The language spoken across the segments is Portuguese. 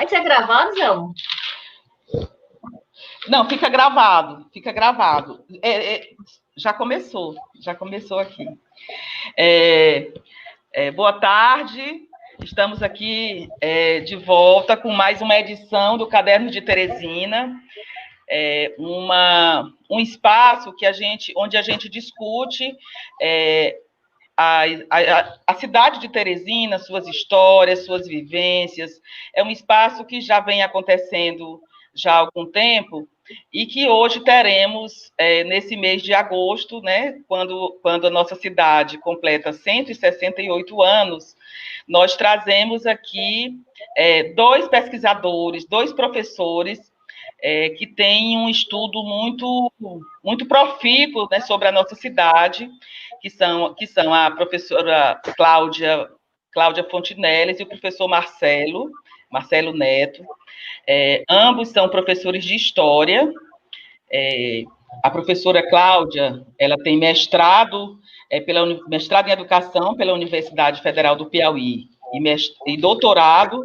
Vai ser gravado, Zelma? Não, fica gravado, fica gravado. Já começou aqui. Boa tarde, estamos aqui de volta com mais uma edição do Caderno de Teresina, um espaço onde a gente discute a cidade de Teresina, suas histórias, suas vivências. É um espaço que já vem acontecendo já há algum tempo e que hoje teremos, nesse mês de agosto, né, quando a nossa cidade completa 168 anos, nós trazemos aqui dois pesquisadores, dois professores que têm um estudo muito profícuo, né, sobre a nossa cidade, que são a professora Cláudia Fontinelles e o professor Marcelo Neto. Ambos são professores de História. A professora Cláudia, ela tem mestrado em Educação pela Universidade Federal do Piauí e doutorado,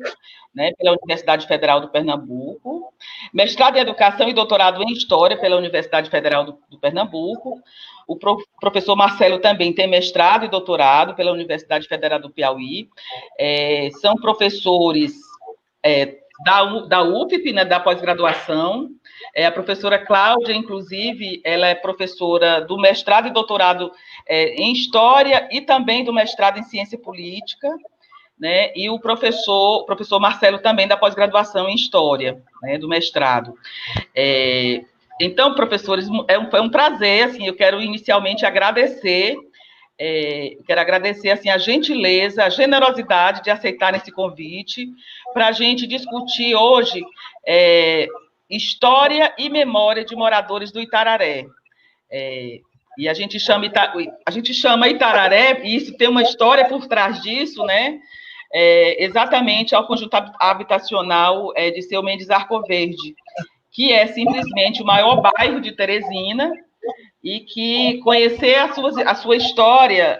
né, pela Universidade Federal do Pernambuco, mestrado em Educação e doutorado em História pela Universidade Federal do Pernambuco. O professor Marcelo também tem mestrado e doutorado pela Universidade Federal do Piauí. São professores da UFP, né, da pós-graduação. A professora Cláudia, inclusive, ela é professora do mestrado e doutorado em História e também do mestrado em Ciência Política, né, e o professor Marcelo também da pós-graduação em História, né, do mestrado. Então, professores, foi um prazer, assim, eu quero inicialmente agradecer, assim, a gentileza, a generosidade de aceitar esse convite para a gente discutir hoje história e memória de moradores do Itararé. E a gente chama Itararé, e isso tem uma história por trás disso, né? Exatamente ao conjunto habitacional de Seu Mendes Arcoverde, que é simplesmente o maior bairro de Teresina, e que conhecer a sua história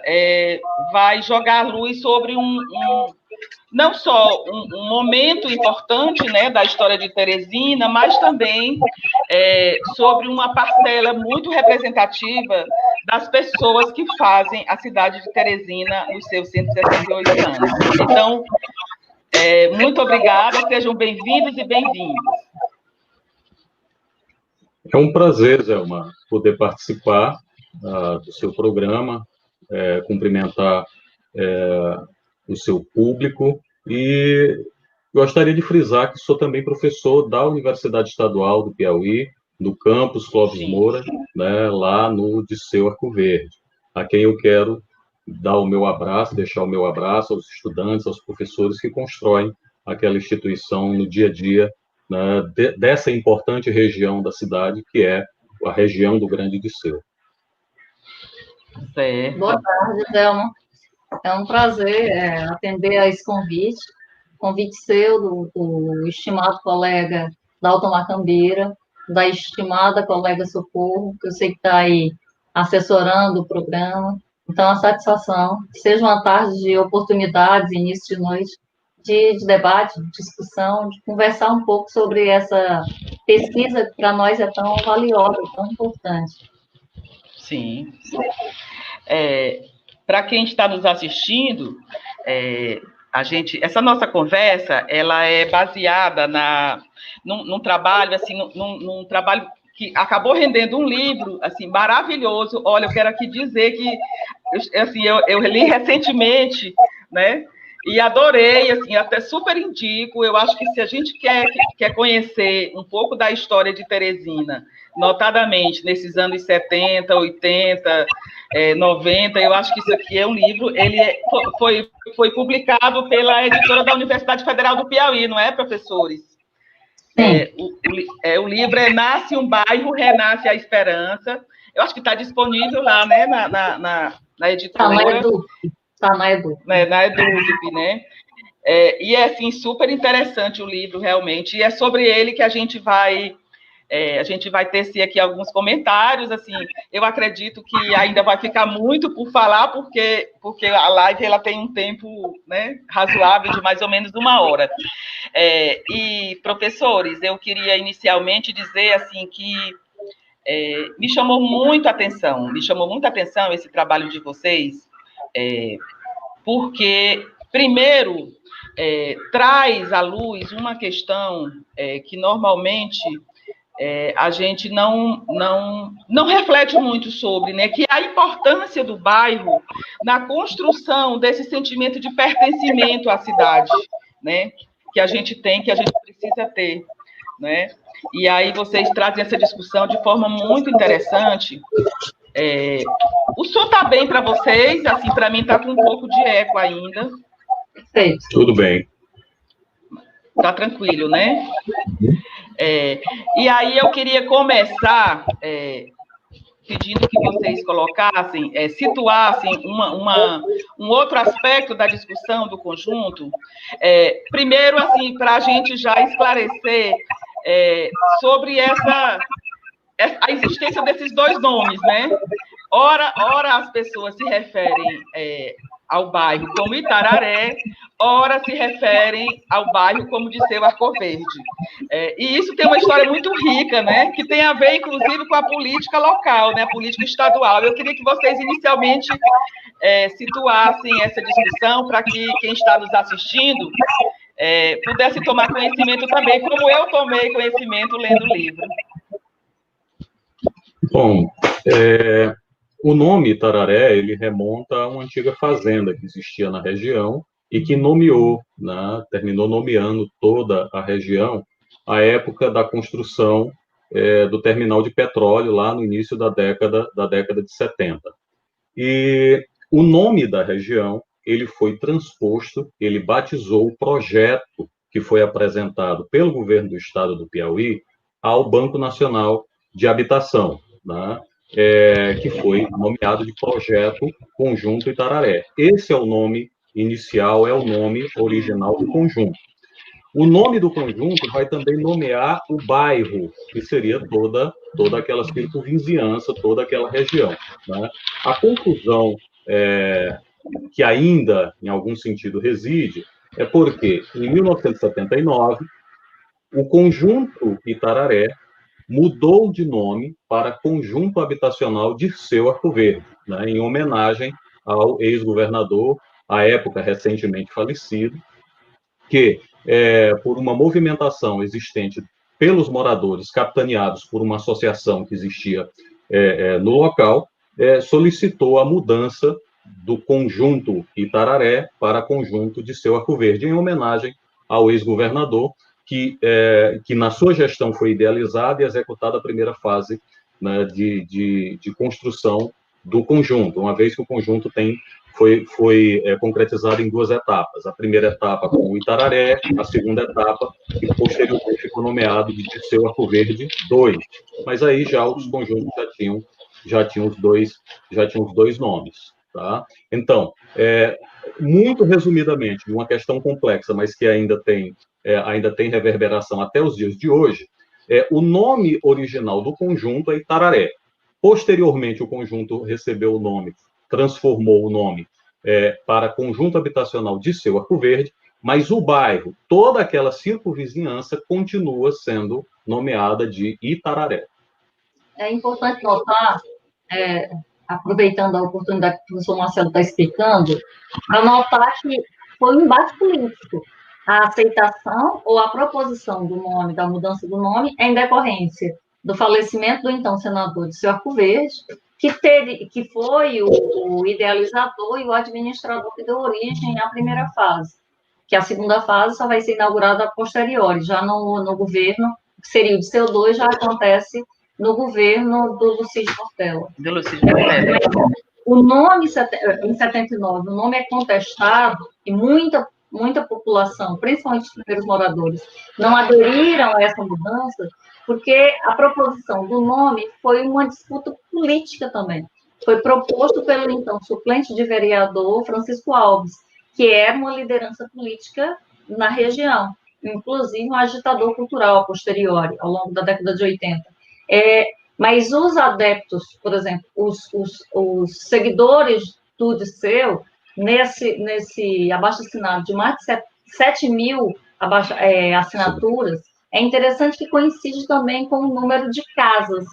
vai jogar luz sobre não só um momento importante, né, da história de Teresina, mas também sobre uma parcela muito representativa das pessoas que fazem a cidade de Teresina nos seus 168 anos. Então, muito obrigada, sejam bem-vindos e bem-vindas. É um prazer, Zelma, poder participar do seu programa, cumprimentar o seu público, e gostaria de frisar que sou também professor da Universidade Estadual do Piauí, do campus Clóvis Moura, né, lá no Disseu Arcoverde, a quem eu quero dar o meu abraço, deixar o meu abraço aos estudantes, aos professores que constroem aquela instituição no dia a dia, né, dessa importante região da cidade, que é a região do Grande Disseu. Boa tarde, Zelma. É um prazer atender a esse convite seu, do estimado colega Dalton Macambeira, da estimada colega Socorro, que eu sei que está aí assessorando o programa. Então, a satisfação, seja uma tarde de oportunidades, início de noite, de debate, de discussão, de conversar um pouco sobre essa pesquisa que para nós é tão valiosa, tão importante. Sim. Para quem está nos assistindo, essa nossa conversa, ela é baseada num trabalho, assim, num trabalho que acabou rendendo um livro, assim, maravilhoso. Olha, eu quero aqui dizer que, assim, eu li recentemente, né, e adorei, assim, até super indico. Eu acho que se a gente quer conhecer um pouco da história de Teresina, notadamente nesses anos 70, 80, 90, eu acho que isso aqui é um livro, ele foi publicado pela editora da Universidade Federal do Piauí, não é, professores? O livro Nasce um Bairro, Renasce a Esperança. Eu acho que está disponível lá, né, na editora. Está na Edu. Na EduFip, né? E é, assim, super interessante o livro, realmente, e é sobre ele que a gente vai A gente vai tecer aqui alguns comentários, assim, eu acredito que ainda vai ficar muito por falar, porque a live ela tem um tempo, né, razoável de mais ou menos 1 hora. E, professores, eu queria inicialmente dizer, assim, que me chamou muita atenção esse trabalho de vocês, porque, primeiro, traz à luz uma questão que normalmente a gente não reflete muito sobre, né, que é a importância do bairro na construção desse sentimento de pertencimento à cidade, né, que a gente tem, que a gente precisa ter, né? E aí vocês trazem essa discussão de forma muito interessante. O som está bem para vocês? Assim, para mim está com um pouco de eco ainda. Perfeito. Tudo bem. Tá tranquilo, né? E aí eu queria começar pedindo que vocês colocassem, situassem um outro aspecto da discussão do conjunto. Primeiro, assim, para a gente já esclarecer sobre a existência desses dois nomes, né? Ora as pessoas se referem ao bairro como Itararé, ora se referem ao bairro como de Seu Arcoverde. E isso tem uma história muito rica, né? Que tem a ver, inclusive, com a política local, né? A política estadual. Eu queria que vocês, inicialmente, situassem essa discussão para que quem está nos assistindo pudesse tomar conhecimento também, como eu tomei conhecimento lendo o livro. Bom, o nome Itararé, ele remonta a uma antiga fazenda que existia na região e que nomeou, né, terminou nomeando toda a região à época da construção do terminal de petróleo, lá no início da década de 70. E o nome da região, ele foi transposto, ele batizou o projeto que foi apresentado pelo governo do estado do Piauí ao Banco Nacional de Habitação, né? Que foi nomeado de Projeto Conjunto Itararé. Esse é o nome inicial, é o nome original do conjunto. O nome do conjunto vai também nomear o bairro, que seria toda aquela circunvizinhança, toda aquela região, né? A confusão que ainda, em algum sentido, reside é porque, em 1979, o conjunto Itararé mudou de nome para Conjunto Habitacional Dirceu Arcoverde, né, em homenagem ao ex-governador, à época recentemente falecido, que, por uma movimentação existente pelos moradores, capitaneados por uma associação que existia no local, solicitou a mudança do Conjunto Itararé para Conjunto Dirceu Arcoverde, em homenagem ao ex-governador, que na sua gestão foi idealizada e executada a primeira fase, né, de construção do conjunto, uma vez que o conjunto foi concretizado em 2 etapas. A primeira etapa com o Itararé, a segunda etapa, que posteriormente ficou nomeado de Dirceu Arcoverde 2. Mas aí já os conjuntos já tinham os dois nomes. Tá? Então, muito resumidamente, uma questão complexa, mas que ainda tem reverberação até os dias de hoje, o nome original do conjunto é Itararé. Posteriormente, o conjunto recebeu o nome, transformou o nome para Conjunto Habitacional Dirceu Arcoverde, mas o bairro, toda aquela circunvizinhança, continua sendo nomeada de Itararé. É importante notar, aproveitando a oportunidade que o professor Marcelo está explicando, para notar que foi um embate político. A aceitação ou a proposição do nome, da mudança do nome, é em decorrência do falecimento do então senador Dirceu Arcoverde, que foi o idealizador e o administrador que deu origem à primeira fase, que a segunda fase só vai ser inaugurada a posteriori, já no governo, que seria o Dirceu II, já acontece no governo do Lucídio Portela. O nome, em 79, o nome é contestado e muita população, principalmente os primeiros moradores, não aderiram a essa mudança, porque a proposição do nome foi uma disputa política também. Foi proposto pelo, então, suplente de vereador Francisco Alves, que era uma liderança política na região. inclusive um agitador cultural a posteriori, ao longo da década de 80. Mas os adeptos, por exemplo, os seguidores do Dirceu, nesse abaixo-assinado de mais de 7 mil assinaturas, é interessante que coincide também com o número de casas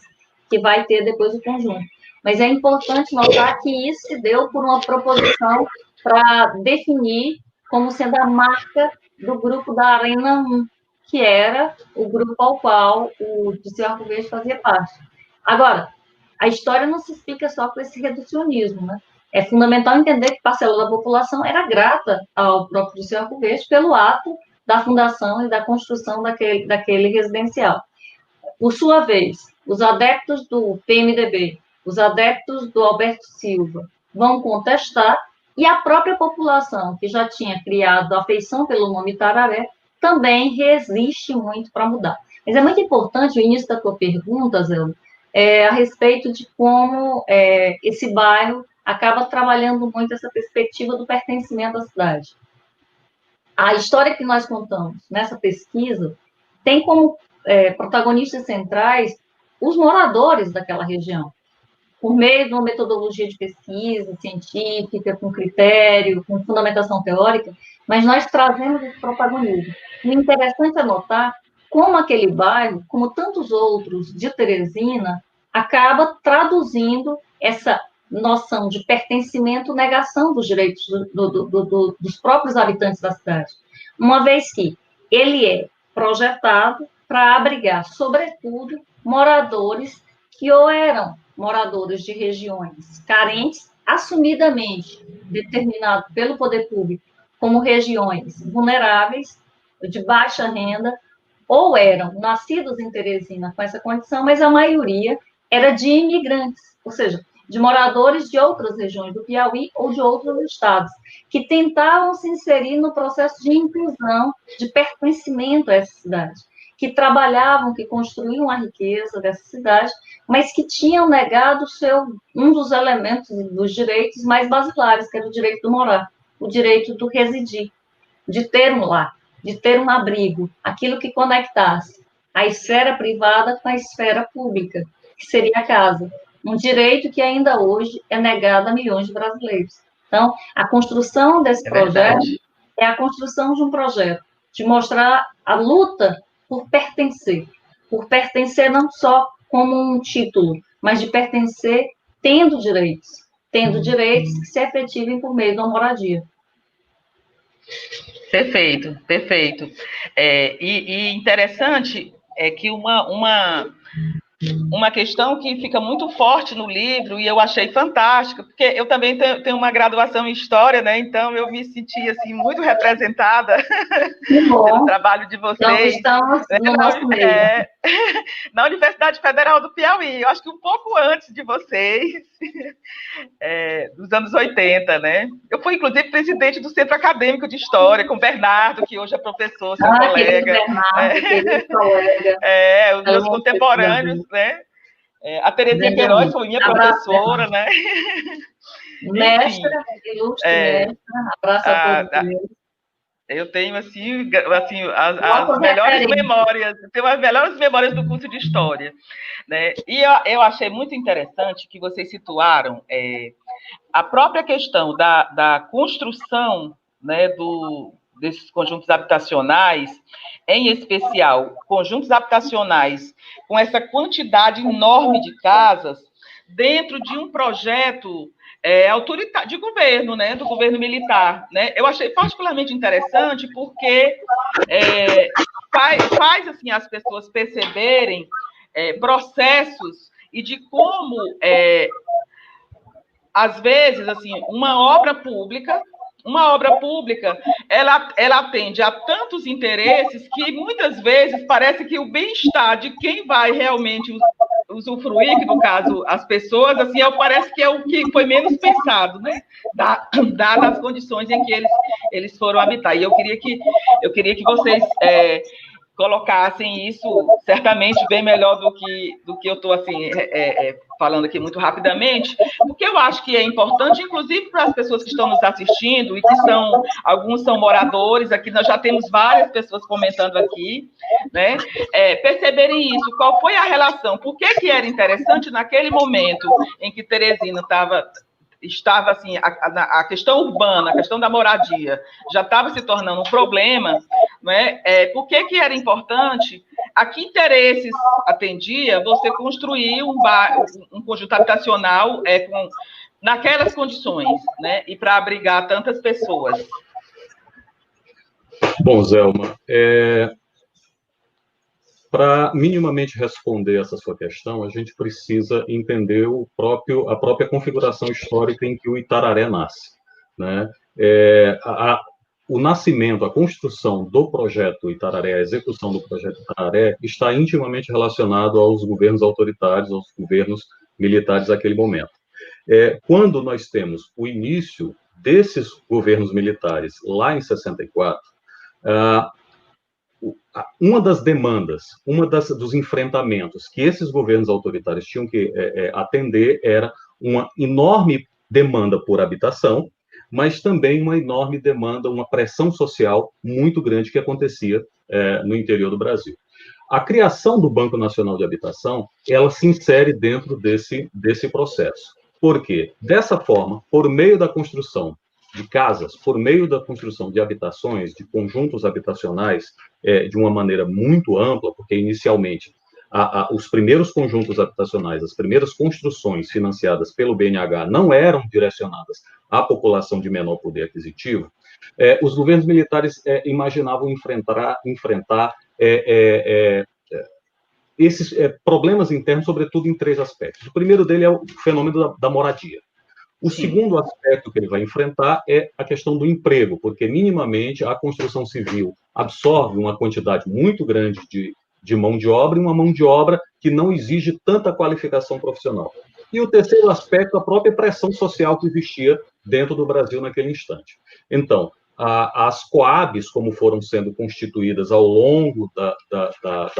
que vai ter depois o conjunto. Mas é importante notar que isso se deu por uma proposição para definir como sendo a marca do grupo da Arena 1, que era o grupo ao qual o Dirceu Arco Verde fazia parte. Agora, a história não se explica só com esse reducionismo, né? É fundamental entender que parcela da população era grata ao próprio Dirceu Arco Verde pelo ato da fundação e da construção daquele residencial. Por sua vez, os adeptos do PMDB, os adeptos do Alberto Silva vão contestar, e a própria população, que já tinha criado a afeição pelo nome Tararé, também resiste muito para mudar. Mas é muito importante, o início da tua pergunta, Zé, a respeito de como esse bairro acaba trabalhando muito essa perspectiva do pertencimento à cidade. A história que nós contamos nessa pesquisa tem como protagonistas centrais os moradores daquela região, por meio de uma metodologia de pesquisa científica, com critério, com fundamentação teórica, mas nós trazemos esse protagonismo. E é interessante anotar como aquele bairro, como tantos outros de Teresina, acaba traduzindo essa noção de pertencimento, negação dos direitos dos próprios habitantes da cidade. Uma vez que ele é projetado para abrigar, sobretudo, moradores que ou eram moradores de regiões carentes, assumidamente determinado pelo poder público como regiões vulneráveis, de baixa renda, ou eram nascidos em Teresina com essa condição, mas a maioria era de imigrantes, ou seja, de moradores de outras regiões do Piauí ou de outros estados, que tentavam se inserir no processo de inclusão, de pertencimento a essa cidade, que trabalhavam, que construíam a riqueza dessa cidade, mas que tinham negado um dos elementos dos direitos mais basilares, que era o direito do morar, o direito do residir, de ter um lar, de ter um abrigo, aquilo que conectasse a esfera privada com a esfera pública, que seria a casa. Um direito que ainda hoje é negado a milhões de brasileiros. Então, a construção desse projeto é a construção de um projeto, de mostrar a luta por pertencer não só como um título, mas de pertencer tendo direitos que se efetivem por meio da moradia. Perfeito, perfeito. E interessante é que uma questão que fica muito forte no livro, e eu achei fantástica, porque eu também tenho uma graduação em História, né? Então eu me senti assim, muito representada pelo trabalho de vocês. Então, estamos no nosso meio. Na Universidade Federal do Piauí, eu acho que um pouco antes de vocês, dos anos 80, né? Eu fui, inclusive, presidente do Centro Acadêmico de História, com o Bernardo, que hoje é professor, seu colega. Querido colega. Os meus contemporâneos, né? A Terezinha Queiroz foi minha professora, né? Mestra, ilustre mestra, abraço a todos. Eu tenho, assim as melhores memórias, tenho as melhores memórias do curso de História, né? E eu achei muito interessante que vocês situaram a própria questão da construção, né, desses conjuntos habitacionais, em especial conjuntos habitacionais com essa quantidade enorme de casas, dentro de um projeto autoritário de governo, né, do governo militar, né? Eu achei particularmente interessante porque faz assim as pessoas perceberem processos e de como às vezes assim uma obra pública ela atende a tantos interesses que muitas vezes parece que o bem-estar de quem vai realmente usufruir, que no caso as pessoas, assim, parece que é o que foi menos pensado, né? Dadas as condições em que eles foram habitar. E eu queria que vocês colocassem isso certamente bem melhor do que eu estou assim, falando aqui muito rapidamente, porque eu acho que é importante, inclusive para as pessoas que estão nos assistindo, e que alguns são moradores, aqui nós já temos várias pessoas comentando aqui, né, perceberem isso, qual foi a relação, por que era interessante naquele momento em que Teresina estava assim, a questão urbana, a questão da moradia já estava se tornando um problema, não é? Por que era importante? A que interesses atendia você construir um conjunto habitacional naquelas condições, né? E para abrigar tantas pessoas? Bom, Zelma, para minimamente responder essa sua questão, a gente precisa entender a própria configuração histórica em que o Itararé nasce, né? O nascimento, a construção do projeto Itararé, a execução do projeto Itararé, está intimamente relacionado aos governos autoritários, aos governos militares daquele momento. Quando nós temos o início desses governos militares, lá em 64, uma das demandas, dos enfrentamentos que esses governos autoritários tinham que atender era uma enorme demanda por habitação, mas também uma enorme demanda, uma pressão social muito grande que acontecia no interior do Brasil. A criação do Banco Nacional de Habitação, ela se insere dentro desse processo. Por quê? Dessa forma, por meio da construção de casas, por meio da construção de habitações, de conjuntos habitacionais, de uma maneira muito ampla, porque inicialmente os primeiros conjuntos habitacionais, as primeiras construções financiadas pelo BNH não eram direcionadas à população de menor poder aquisitivo, os governos militares imaginavam enfrentar esses problemas internos, sobretudo em 3 aspectos. O primeiro dele é o fenômeno da moradia. O segundo aspecto que ele vai enfrentar é a questão do emprego, porque minimamente a construção civil absorve uma quantidade muito grande de mão de obra, e uma mão de obra que não exige tanta qualificação profissional. E o terceiro aspecto, a própria pressão social que existia dentro do Brasil naquele instante. Então, as Coabs, como foram sendo constituídas ao longo da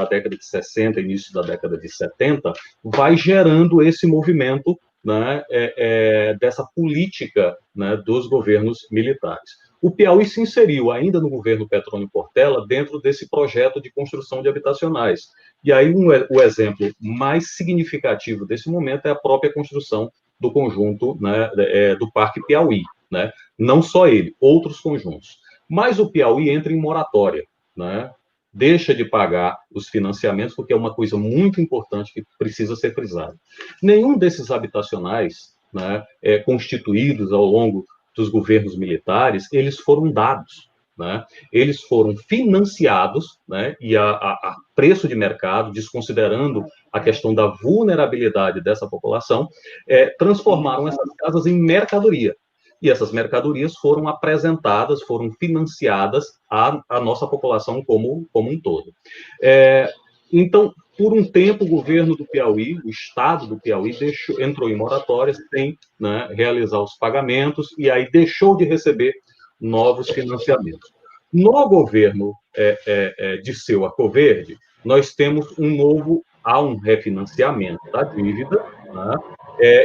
década de 60, início da década de 70, vai gerando esse movimento, né, dessa política, né, dos governos militares. O Piauí se inseriu ainda no governo Petrônio Portela dentro desse projeto de construção de habitacionais. E aí o exemplo mais significativo desse momento é a própria construção do conjunto, né, do Parque Piauí, né? Não só ele, outros conjuntos. Mas o Piauí entra em moratória, né? Deixa de pagar os financiamentos, porque é uma coisa muito importante que precisa ser frisada. Nenhum desses habitacionais, né, constituídos ao longo dos governos militares, eles foram dados, né? Eles foram financiados, né, e a preço de mercado, desconsiderando a questão da vulnerabilidade dessa população, transformaram essas casas em mercadoria. E essas mercadorias foram apresentadas, foram financiadas à nossa população como um todo. Então, por um tempo, o governo do Piauí, o estado do Piauí, entrou em moratória sem, né, realizar os pagamentos, e aí deixou de receber novos financiamentos. No governo Dirceu Arcoverde, nós temos há um refinanciamento da dívida, né?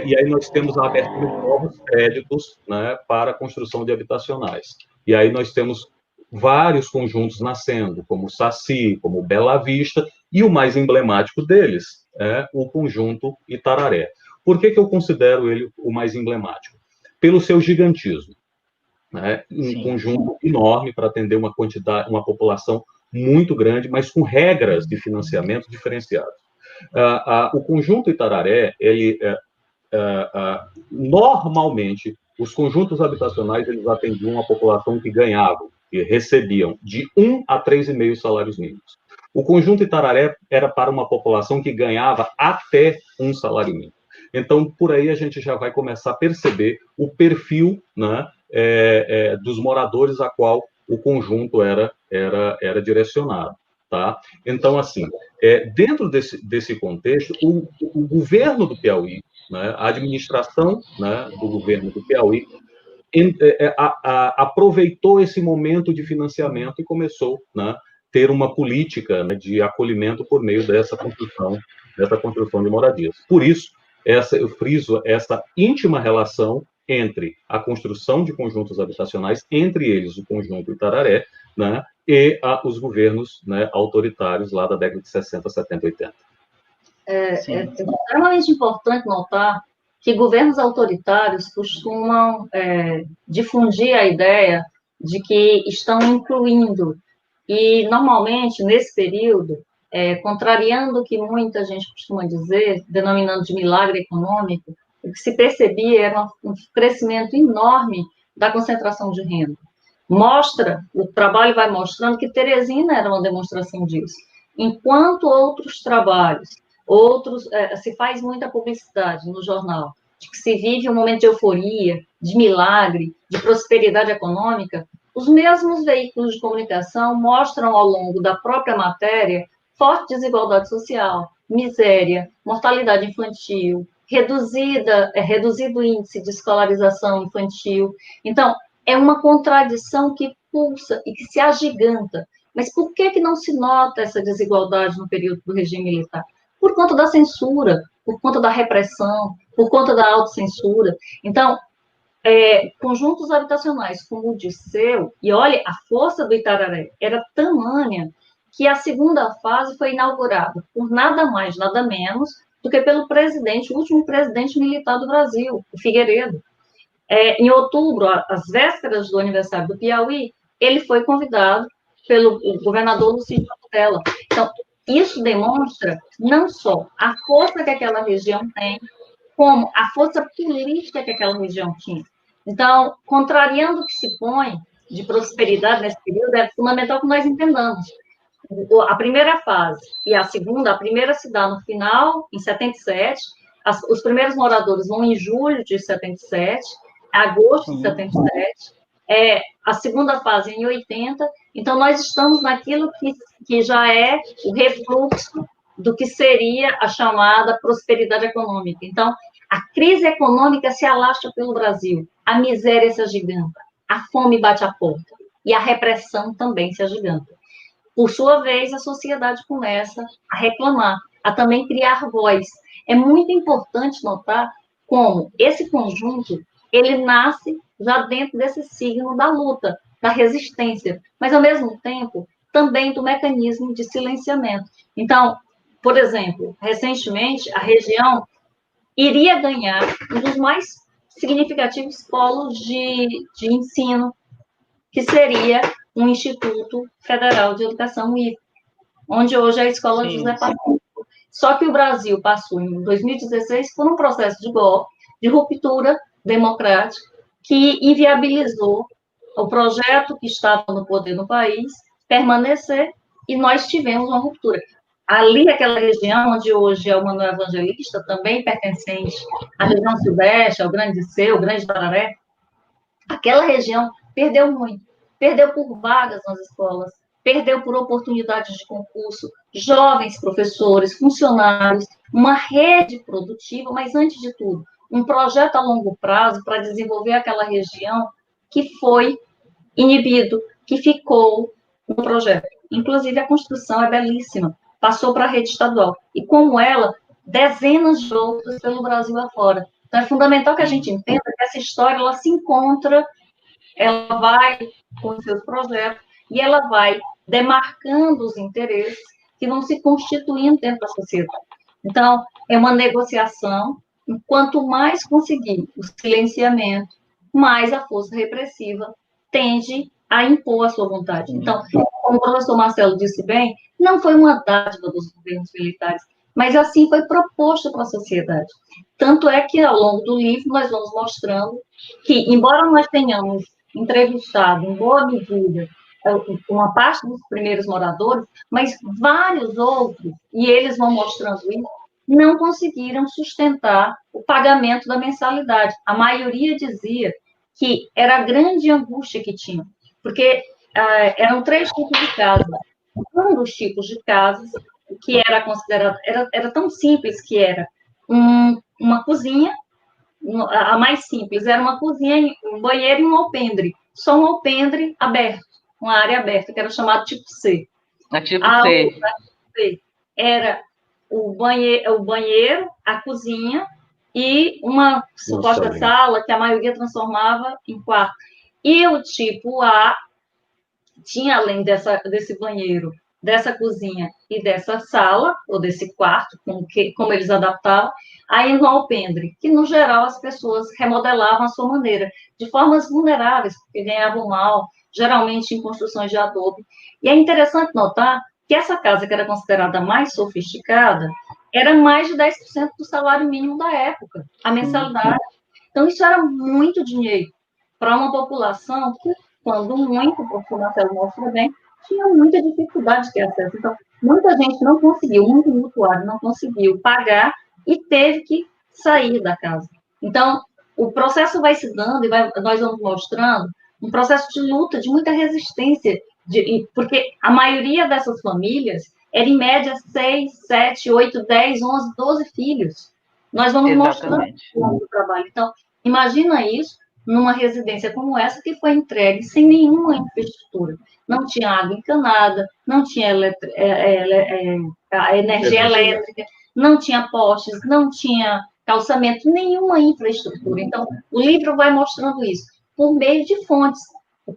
E aí nós temos a abertura de novos créditos, né, para a construção de habitacionais. E aí nós temos vários conjuntos nascendo, como o Saci, como o Bela Vista, e o mais emblemático deles é o conjunto Itararé. Por que eu considero ele o mais emblemático? Pelo seu gigantismo, né? Um conjunto enorme para atender uma população muito grande, mas com regras de financiamento diferenciadas. O conjunto Itararé, ele normalmente, os conjuntos habitacionais, eles atendiam uma população que recebiam de 1 a 3,5 salários mínimos. O conjunto Itararé era para uma população que ganhava até 1 salário mínimo. Então, por aí a gente já vai começar a perceber o perfil, né, dos moradores a qual o conjunto era direcionado. Tá? Então, assim, dentro desse contexto, o governo do Piauí, né, a administração, né, do governo do Piauí, aproveitou esse momento de financiamento e começou, né, ter uma política, né, de acolhimento por meio dessa construção de moradias. Por isso, eu friso essa íntima relação entre a construção de conjuntos habitacionais, entre eles o conjunto Itararé, né, e os governos, né, autoritários lá da década de 60, 70, 80. É extremamente importante notar que governos autoritários costumam difundir a ideia de que estão incluindo, e normalmente, nesse período, contrariando o que muita gente costuma dizer, denominando de milagre econômico, o que se percebia era um crescimento enorme da concentração de renda. O trabalho vai mostrando que Teresina era uma demonstração disso. Enquanto outros trabalhos, se faz muita publicidade no jornal, de que se vive um momento de euforia, de milagre, de prosperidade econômica, os mesmos veículos de comunicação mostram ao longo da própria matéria forte desigualdade social, miséria, mortalidade infantil, reduzido índice de escolarização infantil. Então, é uma contradição que pulsa e que se agiganta. Mas por que não se nota essa desigualdade no período do regime militar? Por conta da censura, por conta da repressão, por conta da autocensura. Então, conjuntos habitacionais como o Dirceu, e olha, a força do Itararé era tamanha que a segunda fase foi inaugurada por nada mais, nada menos do que pelo presidente, o último presidente militar do Brasil, o Figueiredo. Em outubro, às vésperas do aniversário do Piauí, ele foi convidado pelo governador Lucídio Portela. Então, isso demonstra não só a força que aquela região tem, como a força política que aquela região tinha. Então, contrariando o que se põe de prosperidade nesse período, é fundamental que nós entendamos. A primeira fase e a segunda, a primeira se dá no final, em 77, os primeiros moradores vão em julho de 77, agosto de 77, a segunda fase em 80, então nós estamos naquilo que já é o refluxo do que seria a chamada prosperidade econômica. Então, a crise econômica se alastra pelo Brasil, a miséria se agiganta, a fome bate à porta e a repressão também se agiganta. Por sua vez, a sociedade começa a reclamar, a também criar voz. É muito importante notar como esse conjunto, ele nasce já dentro desse signo da luta, da resistência, mas, ao mesmo tempo, também do mecanismo de silenciamento. Então, por exemplo, recentemente, a região iria ganhar um dos mais significativos polos de ensino, que seria um Instituto Federal de Educação, onde hoje é a Escola José Pacífico. Só que o Brasil passou, em 2016, por um processo de golpe, de ruptura democrática, que inviabilizou o projeto que estava no poder no país permanecer, e nós tivemos uma ruptura. Ali, aquela região onde hoje é o Manuel Evangelista, também pertencente à região sudeste, ao Grande Dirceu, ao Grande Tararé, aquela região perdeu muito. Perdeu por vagas nas escolas, perdeu por oportunidades de concurso, jovens professores, funcionários, uma rede produtiva, mas, antes de tudo, um projeto a longo prazo para desenvolver aquela região que foi inibido, que ficou no projeto. Inclusive, a construção é belíssima, passou para a rede estadual. E, como ela, dezenas de outras pelo Brasil afora. Então, é fundamental que a gente entenda que essa história ela se encontra, ela vai com os seus projetos e ela vai demarcando os interesses que vão se constituindo dentro da sociedade. Então, é uma negociação, e quanto mais conseguir o silenciamento, mais a força repressiva tende a impor a sua vontade. Então, como o professor Marcelo disse bem, não foi uma dádiva dos governos militares, mas assim foi proposto para a sociedade. Tanto é que, ao longo do livro, nós vamos mostrando que, embora nós tenhamos entrevistado, em boa medida, uma parte dos primeiros moradores, mas vários outros, e eles vão mostrando isso, não conseguiram sustentar o pagamento da mensalidade. A maioria dizia que era a grande angústia que tinham, porque eram 3 tipos de casa. Um dos tipos de casas, que era considerado, era tão simples que era uma cozinha, a mais simples, era uma cozinha, um banheiro e um alpendre, só um alpendre aberto, uma área aberta, que era chamado tipo C. A tipo A C. outra C era o banheiro, a cozinha e uma suposta sala que a maioria transformava em quarto. E o tipo A tinha, além desse banheiro, dessa cozinha e dessa sala, ou desse quarto, como eles adaptavam, ainda um alpendre, que, no geral, as pessoas remodelavam à sua maneira, de formas vulneráveis, porque ganhavam mal, geralmente em construções de adobe. E é interessante notar que essa casa, que era considerada mais sofisticada, era mais de 10% do salário mínimo da época, a mensalidade. Então, isso era muito dinheiro para uma população que, quando muito, porque o Marcelo mostra bem, tinha muita dificuldade de ter acesso. Então, muita gente não conseguiu, muito mutuário não conseguiu pagar e teve que sair da casa. Então, o processo vai se dando e nós vamos mostrando um processo de luta, de muita resistência, porque a maioria dessas famílias era, em média, 6, 7, 8, 10, 11, 12 filhos. Nós vamos mostrando o longo do trabalho. Então, imagina isso numa residência como essa, que foi entregue sem nenhuma infraestrutura. Não tinha água encanada, não tinha energia elétrica, não tinha postes, não tinha calçamento, nenhuma infraestrutura. Então, o livro vai mostrando isso, por meio de fontes,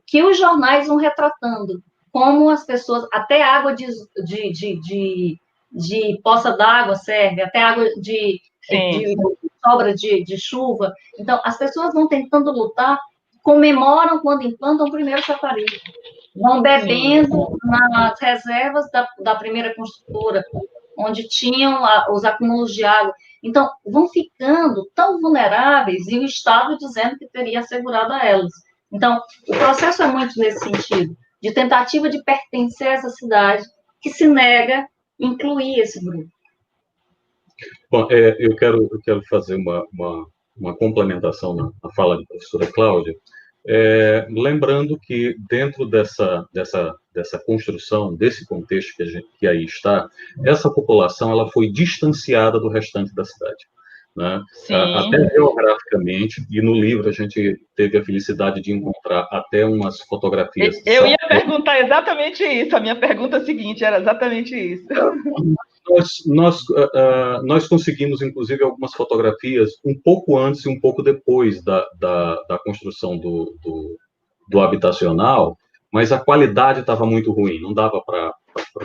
que os jornais vão retratando, como as pessoas, até água de poça d'água serve, até água de sobra de chuva. Então, as pessoas vão tentando lutar, comemoram quando implantam o primeiro chafariz, vão bebendo nas reservas da primeira construtora, onde tinham os acúmulos de água. Então, vão ficando tão vulneráveis e o Estado dizendo que teria assegurado a elas. Então, o processo é muito nesse sentido, de tentativa de pertencer a essa cidade, que se nega a incluir esse grupo. Bom, eu quero fazer uma complementação na fala da professora Cláudia, lembrando que dentro dessa construção, desse contexto que aí está, essa população ela foi distanciada do restante da cidade. Né? Até geograficamente, e no livro a gente teve a felicidade de encontrar até umas fotografias. Eu ia perguntar exatamente isso, a minha pergunta seguinte era exatamente isso. Nós conseguimos, inclusive, algumas fotografias um pouco antes e um pouco depois da construção do habitacional, mas a qualidade estava muito ruim, não dava para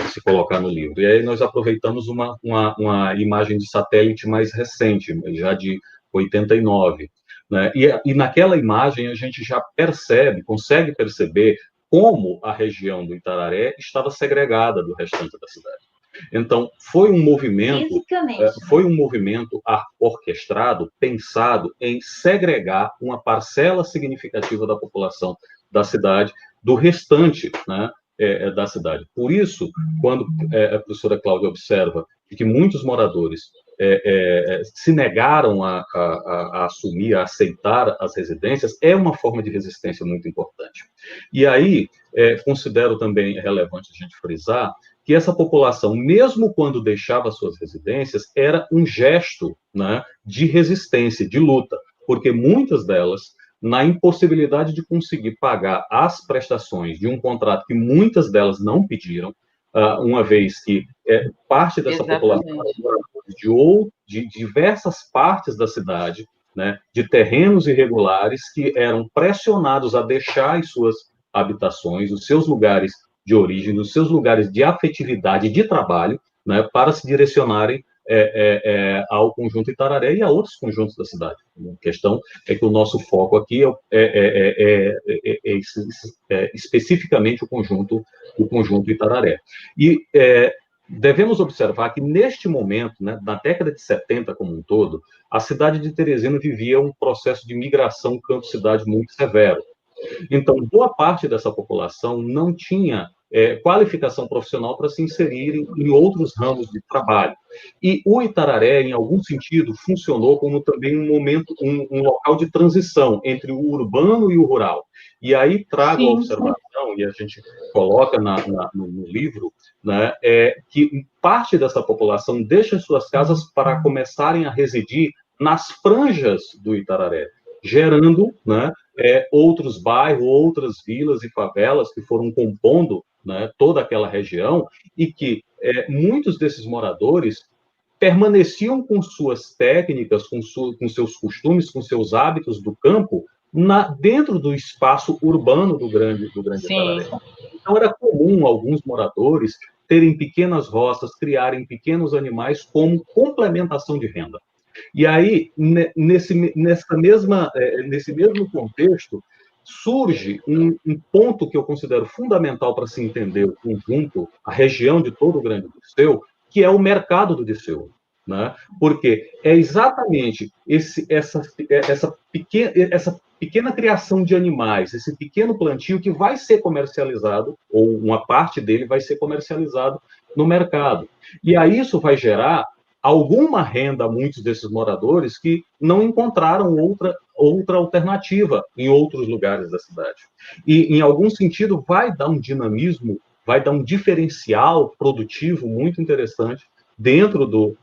se colocar no livro. E aí nós aproveitamos uma imagem de satélite mais recente, já de 89. Né? E naquela imagem a gente já consegue perceber como a região do Itararé estava segregada do restante da cidade. Então, foi um movimento orquestrado, pensado em segregar uma parcela significativa da população da cidade do restante, né, da cidade. Por isso, quando a professora Cláudia observa que muitos moradores se negaram a assumir, a aceitar as residências, é uma forma de resistência muito importante. E aí, considero também relevante a gente frisar que essa população, mesmo quando deixava suas residências, era um gesto, né, de resistência, de luta, porque muitas delas, na impossibilidade de conseguir pagar as prestações de um contrato que muitas delas não pediram, uma vez que parte dessa população de diversas partes da cidade, né, de terrenos irregulares que eram pressionados a deixar as suas habitações, os seus lugares de origem, nos seus lugares de afetividade e de trabalho, né, para se direcionarem ao conjunto Itararé e a outros conjuntos da cidade. A questão é que o nosso foco aqui é especificamente o conjunto Itararé. E devemos observar que, neste momento, né, na década de 70 como um todo, a cidade de Teresina vivia um processo de migração campo-cidade muito severo. Então, boa parte dessa população não tinha qualificação profissional para se inserir em outros ramos de trabalho. E o Itararé, em algum sentido, funcionou como também um local de transição entre o urbano e o rural. E aí trago a observação, e a gente coloca no livro, né, que parte dessa população deixa suas casas para começarem a residir nas franjas do Itararé, gerando, né, outros bairros, outras vilas e favelas que foram compondo, né, toda aquela região, e que muitos desses moradores permaneciam com suas técnicas, com seus costumes, com seus hábitos do campo, dentro do espaço urbano do Grande Itararé. Então, era comum alguns moradores terem pequenas roças, criarem pequenos animais como complementação de renda. E aí, nesse mesmo contexto, surge um ponto que eu considero fundamental para se entender o conjunto, a região de todo o Grande Dirceu, que é o mercado do Dirceu, né? Porque é exatamente essa pequena criação de animais, esse pequeno plantio que vai ser comercializado, ou uma parte dele vai ser comercializado no mercado. E aí isso vai gerar alguma renda a muitos desses moradores que não encontraram outra alternativa em outros lugares da cidade. E, em algum sentido, vai dar um dinamismo, vai dar um diferencial produtivo muito interessante dentro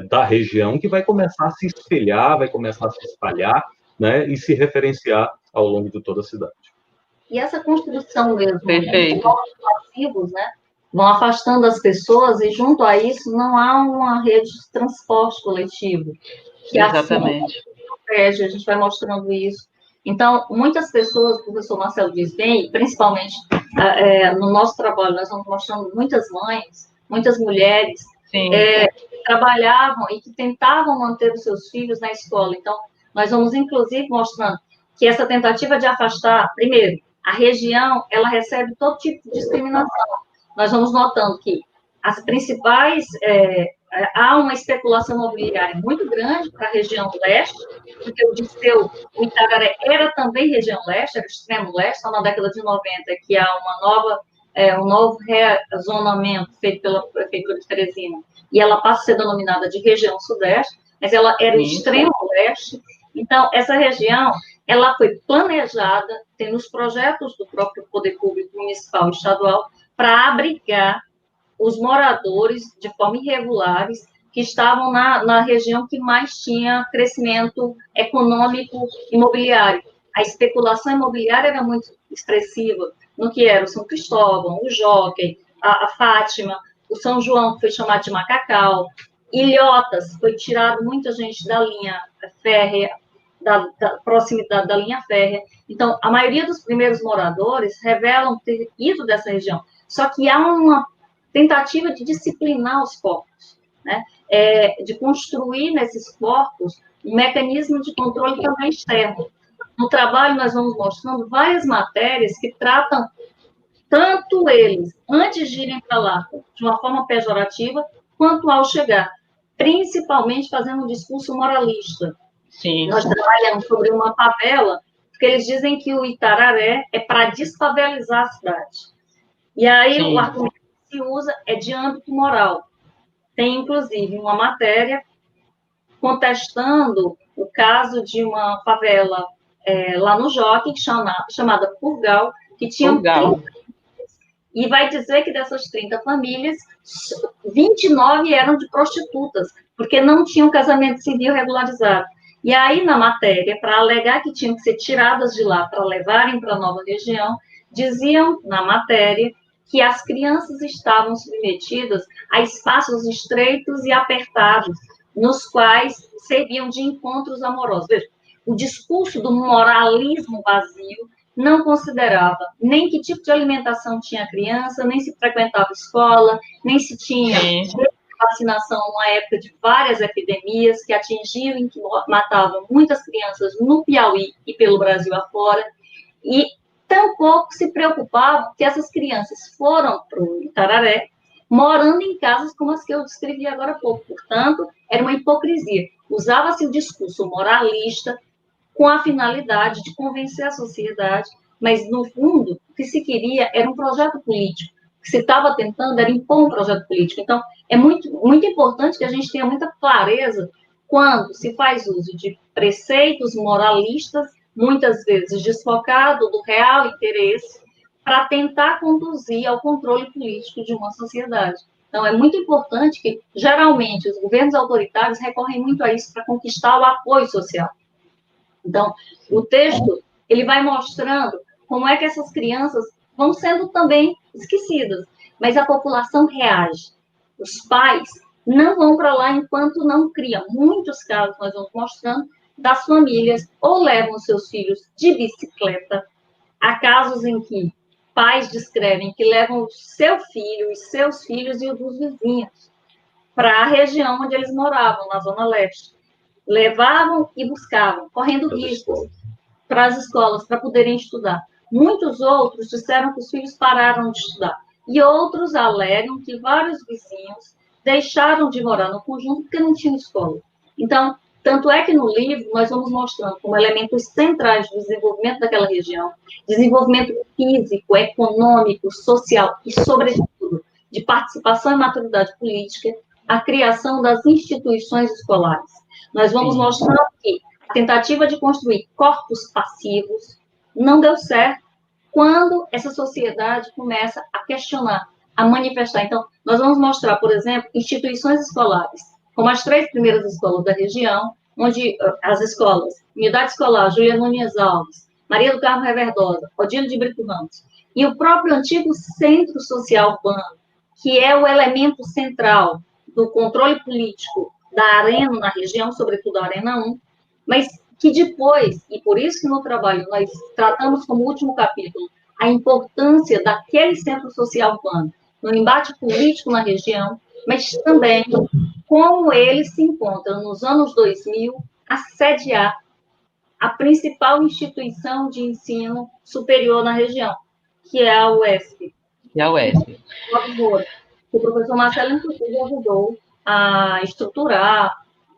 da região, que vai começar a se espelhar, vai começar a se espalhar, né, e se referenciar ao longo de toda a cidade. E essa construção mesmo, de povos passivos, né, vão afastando as pessoas, e junto a isso não há uma rede de transporte coletivo. Que exatamente. A gente vai mostrando isso. Então, muitas pessoas, o professor Marcelo diz bem, principalmente no nosso trabalho, nós vamos mostrando muitas mães, muitas mulheres, que trabalhavam e que tentavam manter os seus filhos na escola. Então, nós vamos, inclusive, mostrando que essa tentativa de afastar, primeiro, a região, ela recebe todo tipo de discriminação. Nós vamos notando que as principais... há uma especulação imobiliária muito grande para a região leste, porque o Dirceu, o Itararé, era também região leste, era extremo leste, só na década de 90 que há um novo rezonamento feito pela Prefeitura de Teresina, e ela passa a ser denominada de região sudeste, mas ela era o extremo leste. Então, essa região, ela foi planejada, tem nos projetos do próprio Poder Público Municipal e Estadual, para abrigar os moradores de forma irregulares que estavam na região que mais tinha crescimento econômico imobiliário. A especulação imobiliária era muito expressiva no que era o São Cristóvão, o Jockey, a Fátima, o São João, que foi chamado de Macacau, Ilhotas, foi tirado muita gente da linha férrea, da proximidade da linha férrea. Então, a maioria dos primeiros moradores revelam ter ido dessa região. Só que há uma tentativa de disciplinar os corpos, né? De construir nesses corpos um mecanismo de controle também externo. No trabalho, nós vamos mostrando várias matérias que tratam tanto eles, antes de irem para lá, de uma forma pejorativa, quanto ao chegar, principalmente fazendo um discurso moralista. Sim. Nós trabalhamos sobre uma favela, porque eles dizem que o Itararé é para desfavelizar a cidade. E aí, o argumento que se usa é de âmbito moral. Tem, inclusive, uma matéria contestando o caso de uma favela lá no Jockey, chamada Purgal, que tinha 30, e vai dizer que dessas 30 famílias, 29 eram de prostitutas, porque não tinham casamento civil regularizado. E aí, na matéria, para alegar que tinham que ser tiradas de lá para levarem para a nova região, diziam na matéria que as crianças estavam submetidas a espaços estreitos e apertados, nos quais serviam de encontros amorosos. Veja, o discurso do moralismo vazio não considerava nem que tipo de alimentação tinha a criança, nem se frequentava escola, nem se tinha vacinação numa época de várias epidemias que atingiam e que matavam muitas crianças no Piauí e pelo Brasil afora, e tampouco se preocupavam que essas crianças foram para o Itararé, morando em casas como as que eu descrevi agora há pouco. Portanto, era uma hipocrisia. Usava-se o discurso moralista com a finalidade de convencer a sociedade, mas, no fundo, o que se queria era um projeto político. O que se estava tentando era impor um projeto político. Então, é muito, muito importante que a gente tenha muita clareza quando se faz uso de preceitos moralistas, muitas vezes desfocado do real interesse, para tentar conduzir ao controle político de uma sociedade. Então, é muito importante que, geralmente, os governos autoritários recorrem muito a isso para conquistar o apoio social. Então, o texto, ele vai mostrando como é que essas crianças vão sendo também esquecidas, mas a população reage. Os pais não vão para lá enquanto não criam. Muitos casos, nós vamos mostrando, das famílias ou levam seus filhos de bicicleta. Há casos em que pais descrevem que levam o seu filho, os seus filhos e os dos vizinhos para a região onde eles moravam, na Zona Leste. Levavam e buscavam, correndo riscos para as escolas, para poderem estudar. Muitos outros disseram que os filhos pararam de estudar. E outros alegam que vários vizinhos deixaram de morar no conjunto porque não tinham escola. Então, tanto é que no livro nós vamos mostrando como elementos centrais do desenvolvimento daquela região, desenvolvimento físico, econômico, social e, sobretudo, de participação e maturidade política, a criação das instituições escolares. Nós vamos mostrando que a tentativa de construir corpos passivos não deu certo quando essa sociedade começa a questionar, a manifestar. Então, nós vamos mostrar, por exemplo, instituições escolares, como as 3 primeiras escolas da região, onde as escolas, Unidade Escolar Júlia Nunes Alves, Maria do Carmo Reverdosa, Odilo de Brito Ramos, e o próprio antigo Centro Social Urbano, que é o elemento central do controle político da Arena na região, sobretudo a Arena 1, mas que depois, e por isso que no trabalho nós tratamos como último capítulo a importância daquele centro social urbano no embate político na região, mas também como ele se encontra nos anos 2000 a sediar a principal instituição de ensino superior na região, que é a UESP. E a UESP. O professor Marcelo, inclusive, ajudou a estruturar,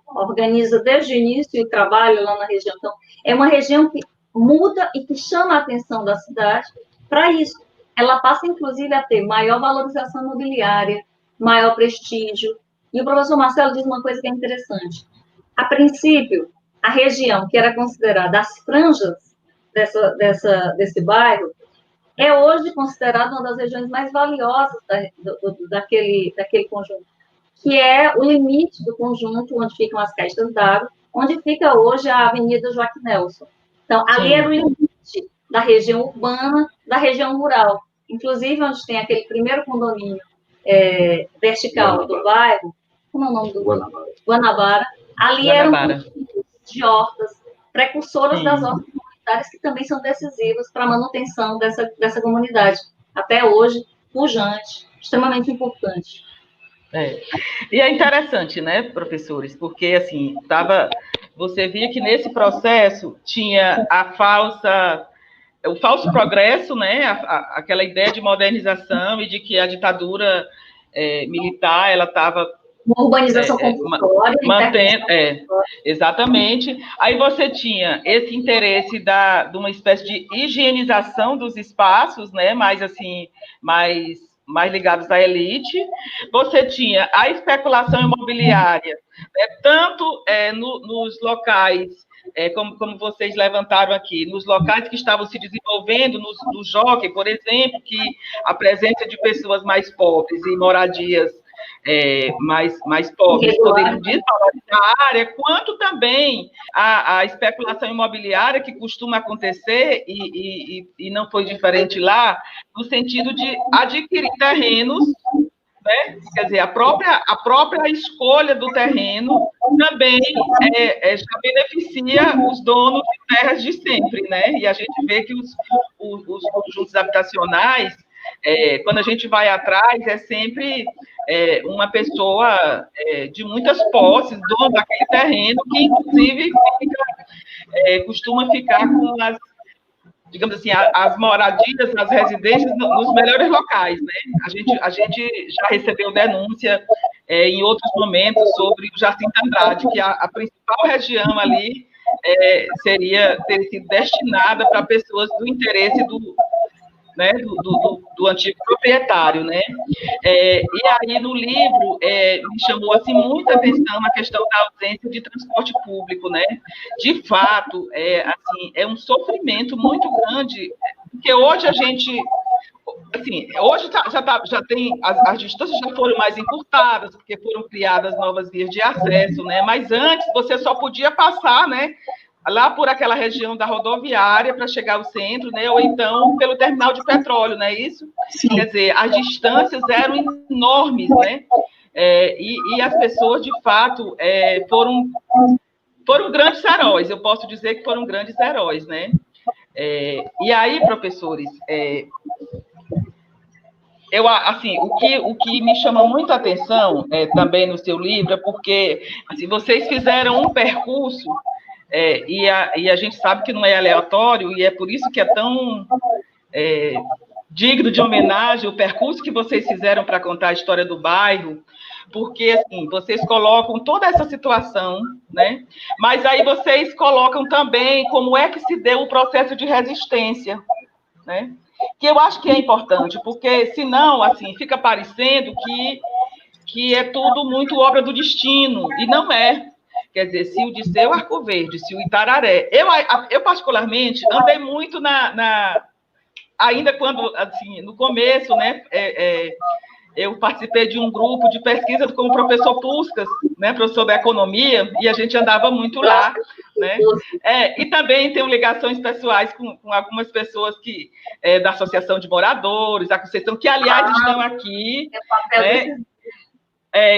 organiza desde o início e trabalha lá na região. Então, é uma região que muda e que chama a atenção da cidade para isso. Ela passa, inclusive, a ter maior valorização imobiliária, maior prestígio. E o professor Marcelo diz uma coisa que é interessante. A princípio, a região que era considerada as franjas desse bairro é hoje considerada uma das regiões mais valiosas daquele conjunto, que é o limite do conjunto onde ficam as caixas d'água, onde fica hoje a Avenida Joaquim Nelson. Então, ali era o limite da região urbana, da região rural. Inclusive, onde tem aquele primeiro condomínio vertical do bairro, como é o nome do Guanabara, ali eram de hortas, precursoras das hortas comunitárias, que também são decisivas para a manutenção dessa comunidade. Até hoje, pujante, extremamente importante. E é interessante, né, professores, porque, assim, você via que nesse processo tinha o falso progresso, né, aquela ideia de modernização e de que a ditadura militar, ela estava uma urbanização compulsória, mantendo, exatamente. Aí você tinha esse interesse de uma espécie de higienização dos espaços, né, mais ligados à elite. Você tinha a especulação imobiliária, tanto nos locais, como vocês levantaram aqui, nos locais que estavam se desenvolvendo, no Jockey, por exemplo, que a presença de pessoas mais pobres e moradias mais pobres poderiam desvalorizar a área, quanto também a especulação imobiliária que costuma acontecer, e não foi diferente lá, no sentido de adquirir terrenos, né? Quer dizer, a própria escolha do terreno também já beneficia os donos de terras de sempre, né? E a gente vê que os conjuntos habitacionais, quando a gente vai atrás, é sempre uma pessoa de muitas posses, dono daquele terreno, que inclusive costuma ficar com as, digamos assim, as moradias, as residências nos melhores locais, né? A gente já recebeu denúncia em outros momentos sobre o Jacinto Andrade, que a principal região ali ter sido destinada para pessoas do interesse do antigo proprietário, né? E aí, no livro, me chamou assim, muita atenção a questão da ausência de transporte público, né? De fato, é um sofrimento muito grande, porque hoje a gente... Assim, hoje já tem, as distâncias já foram mais encurtadas, porque foram criadas novas vias de acesso, né? Mas antes, você só podia passar, né, lá por aquela região da rodoviária para chegar ao centro, né? Ou então pelo terminal de petróleo, não é isso? Sim. Quer dizer, as distâncias eram enormes, né? E as pessoas, de fato, foram grandes heróis, eu posso dizer que foram grandes heróis, né? E aí, professores, assim, o que me chama muito a atenção também no seu livro é porque assim, vocês fizeram um percurso e a gente sabe que não é aleatório e é por isso que é tão digno de homenagem o percurso que vocês fizeram para contar a história do bairro, porque assim, vocês colocam toda essa situação, né? Mas aí vocês colocam também como é que se deu o processo de resistência, né? Que eu acho que é importante, porque senão, assim, fica parecendo que é tudo muito obra do destino, e não é. Quer dizer, se o Dirceu Arco Verde, se o Itararé... Eu particularmente, andei muito ainda quando, assim, no começo, né, eu participei de um grupo de pesquisa com o professor Puskas, né, professor da economia, e a gente andava muito lá, né? E também tenho ligações pessoais com algumas pessoas da Associação de Moradores, a Conceição, que, aliás, estão aqui, né?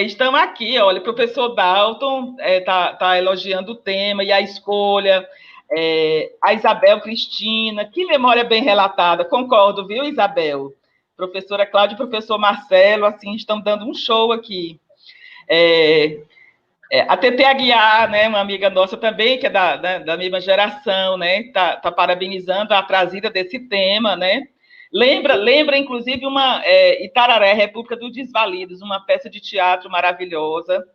Estão aqui, olha, o professor Dalton tá elogiando o tema e a escolha, a Isabel Cristina, que memória bem relatada, concordo, viu, Isabel? Professora Cláudia e professor Marcelo, assim, estão dando um show aqui. A TT Aguiar, né, uma amiga nossa também, que é da mesma geração, né, tá parabenizando a trazida desse tema, né. Lembra inclusive, Itararé, República dos Desvalidos, uma peça de teatro maravilhosa,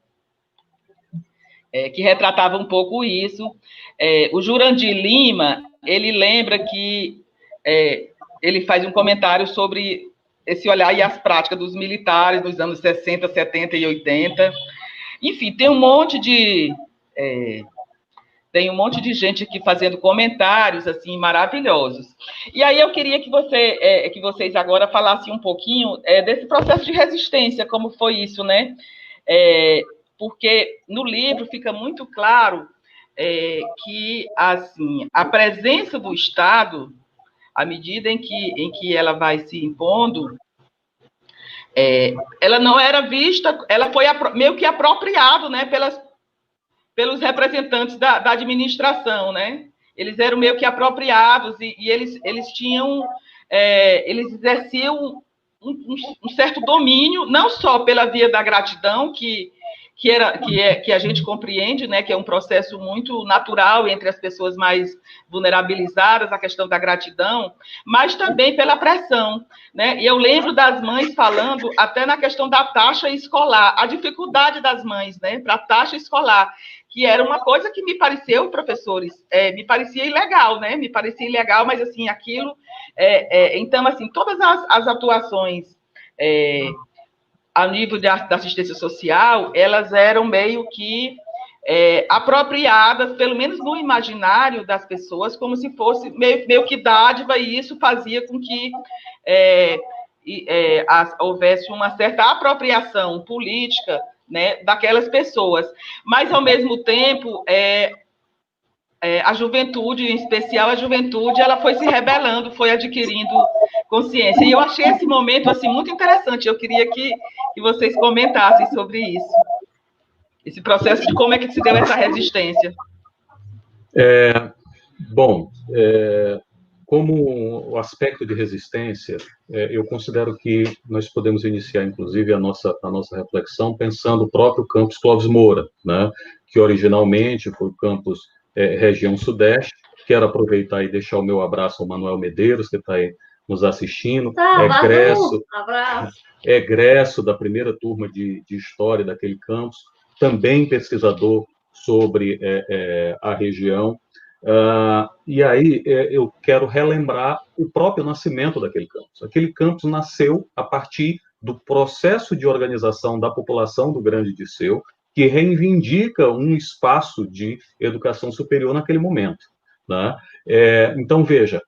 que retratava um pouco isso. O Jurandir Lima, ele lembra que ele faz um comentário sobre esse olhar e as práticas dos militares nos anos 60, 70 e 80. Enfim, tem um monte de gente aqui fazendo comentários assim maravilhosos. E aí eu queria que vocês agora falassem um pouquinho desse processo de resistência, como foi isso, né? Porque no livro fica muito claro que assim, a presença do Estado, à medida em que ela vai se impondo, ela não era vista, ela foi meio que apropriado, né, pelos representantes da administração, né? Eles eram meio que apropriados e eles tinham, eles exerciam um certo domínio, não só pela via da gratidão, que a gente compreende, né, que é um processo muito natural entre as pessoas mais vulnerabilizadas, a questão da gratidão, mas também pela pressão, né? E eu lembro das mães falando até na questão da taxa escolar, a dificuldade das mães, né, para a taxa escolar, que era uma coisa que me pareceu, professores, me parecia ilegal, né? Me parecia ilegal, mas assim, aquilo... então, assim, todas as atuações a nível da assistência social, elas eram meio que apropriadas, pelo menos no imaginário das pessoas, como se fosse meio que dádiva, e isso fazia com que houvesse uma certa apropriação política, né, daquelas pessoas. Mas, ao mesmo tempo, a juventude, em especial a juventude, ela foi se rebelando, foi adquirindo consciência. E eu achei esse momento assim, muito interessante. Eu queria que vocês comentassem sobre isso. Esse processo de como é que se deu essa resistência. Bom, como o aspecto de resistência, eu considero que nós podemos iniciar, inclusive, a nossa reflexão pensando o próprio campus Clóvis Moura, né, que originalmente foi o campus região sudeste. Quero aproveitar e deixar o meu abraço ao Manuel Medeiros, que está aí nos assistindo, egresso da primeira turma de História daquele campus, também pesquisador sobre a região. E aí eu quero relembrar o próprio nascimento daquele campus. Aquele campus nasceu a partir do processo de organização da população do Grande Dirceu, que reivindica um espaço de educação superior naquele momento, né? Então, veja,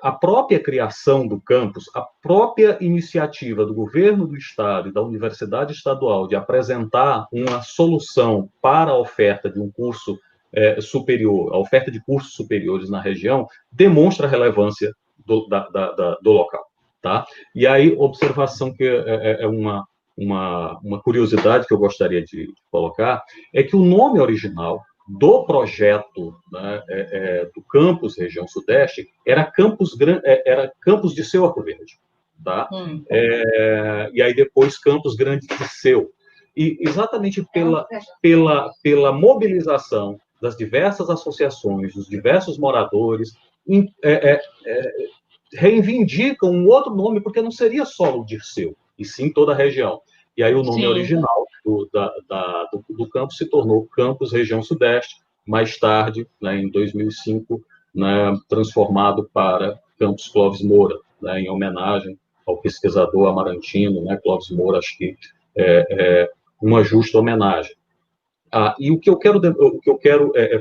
a própria criação do campus, a própria iniciativa do governo do Estado e da Universidade Estadual de apresentar uma solução para a oferta de um curso superior, a oferta de cursos superiores na região, demonstra a relevância do local. Tá? E aí, observação que é uma curiosidade que eu gostaria de colocar, é que o nome original do projeto, né, do campus região sudeste era Campus de Seu Arco Verde, tá? E aí depois Campus Grande de Seu. E exatamente pela mobilização das diversas associações, dos diversos moradores, reivindicam um outro nome, porque não seria só o Dirceu, e sim toda a região. E aí o nome original do campus se tornou Campus Região Sudeste, mais tarde, né, em 2005, né, transformado para Campus Clóvis Moura, né, em homenagem ao pesquisador amarantino, né, Clóvis Moura, acho que é uma justa homenagem. E o que eu quero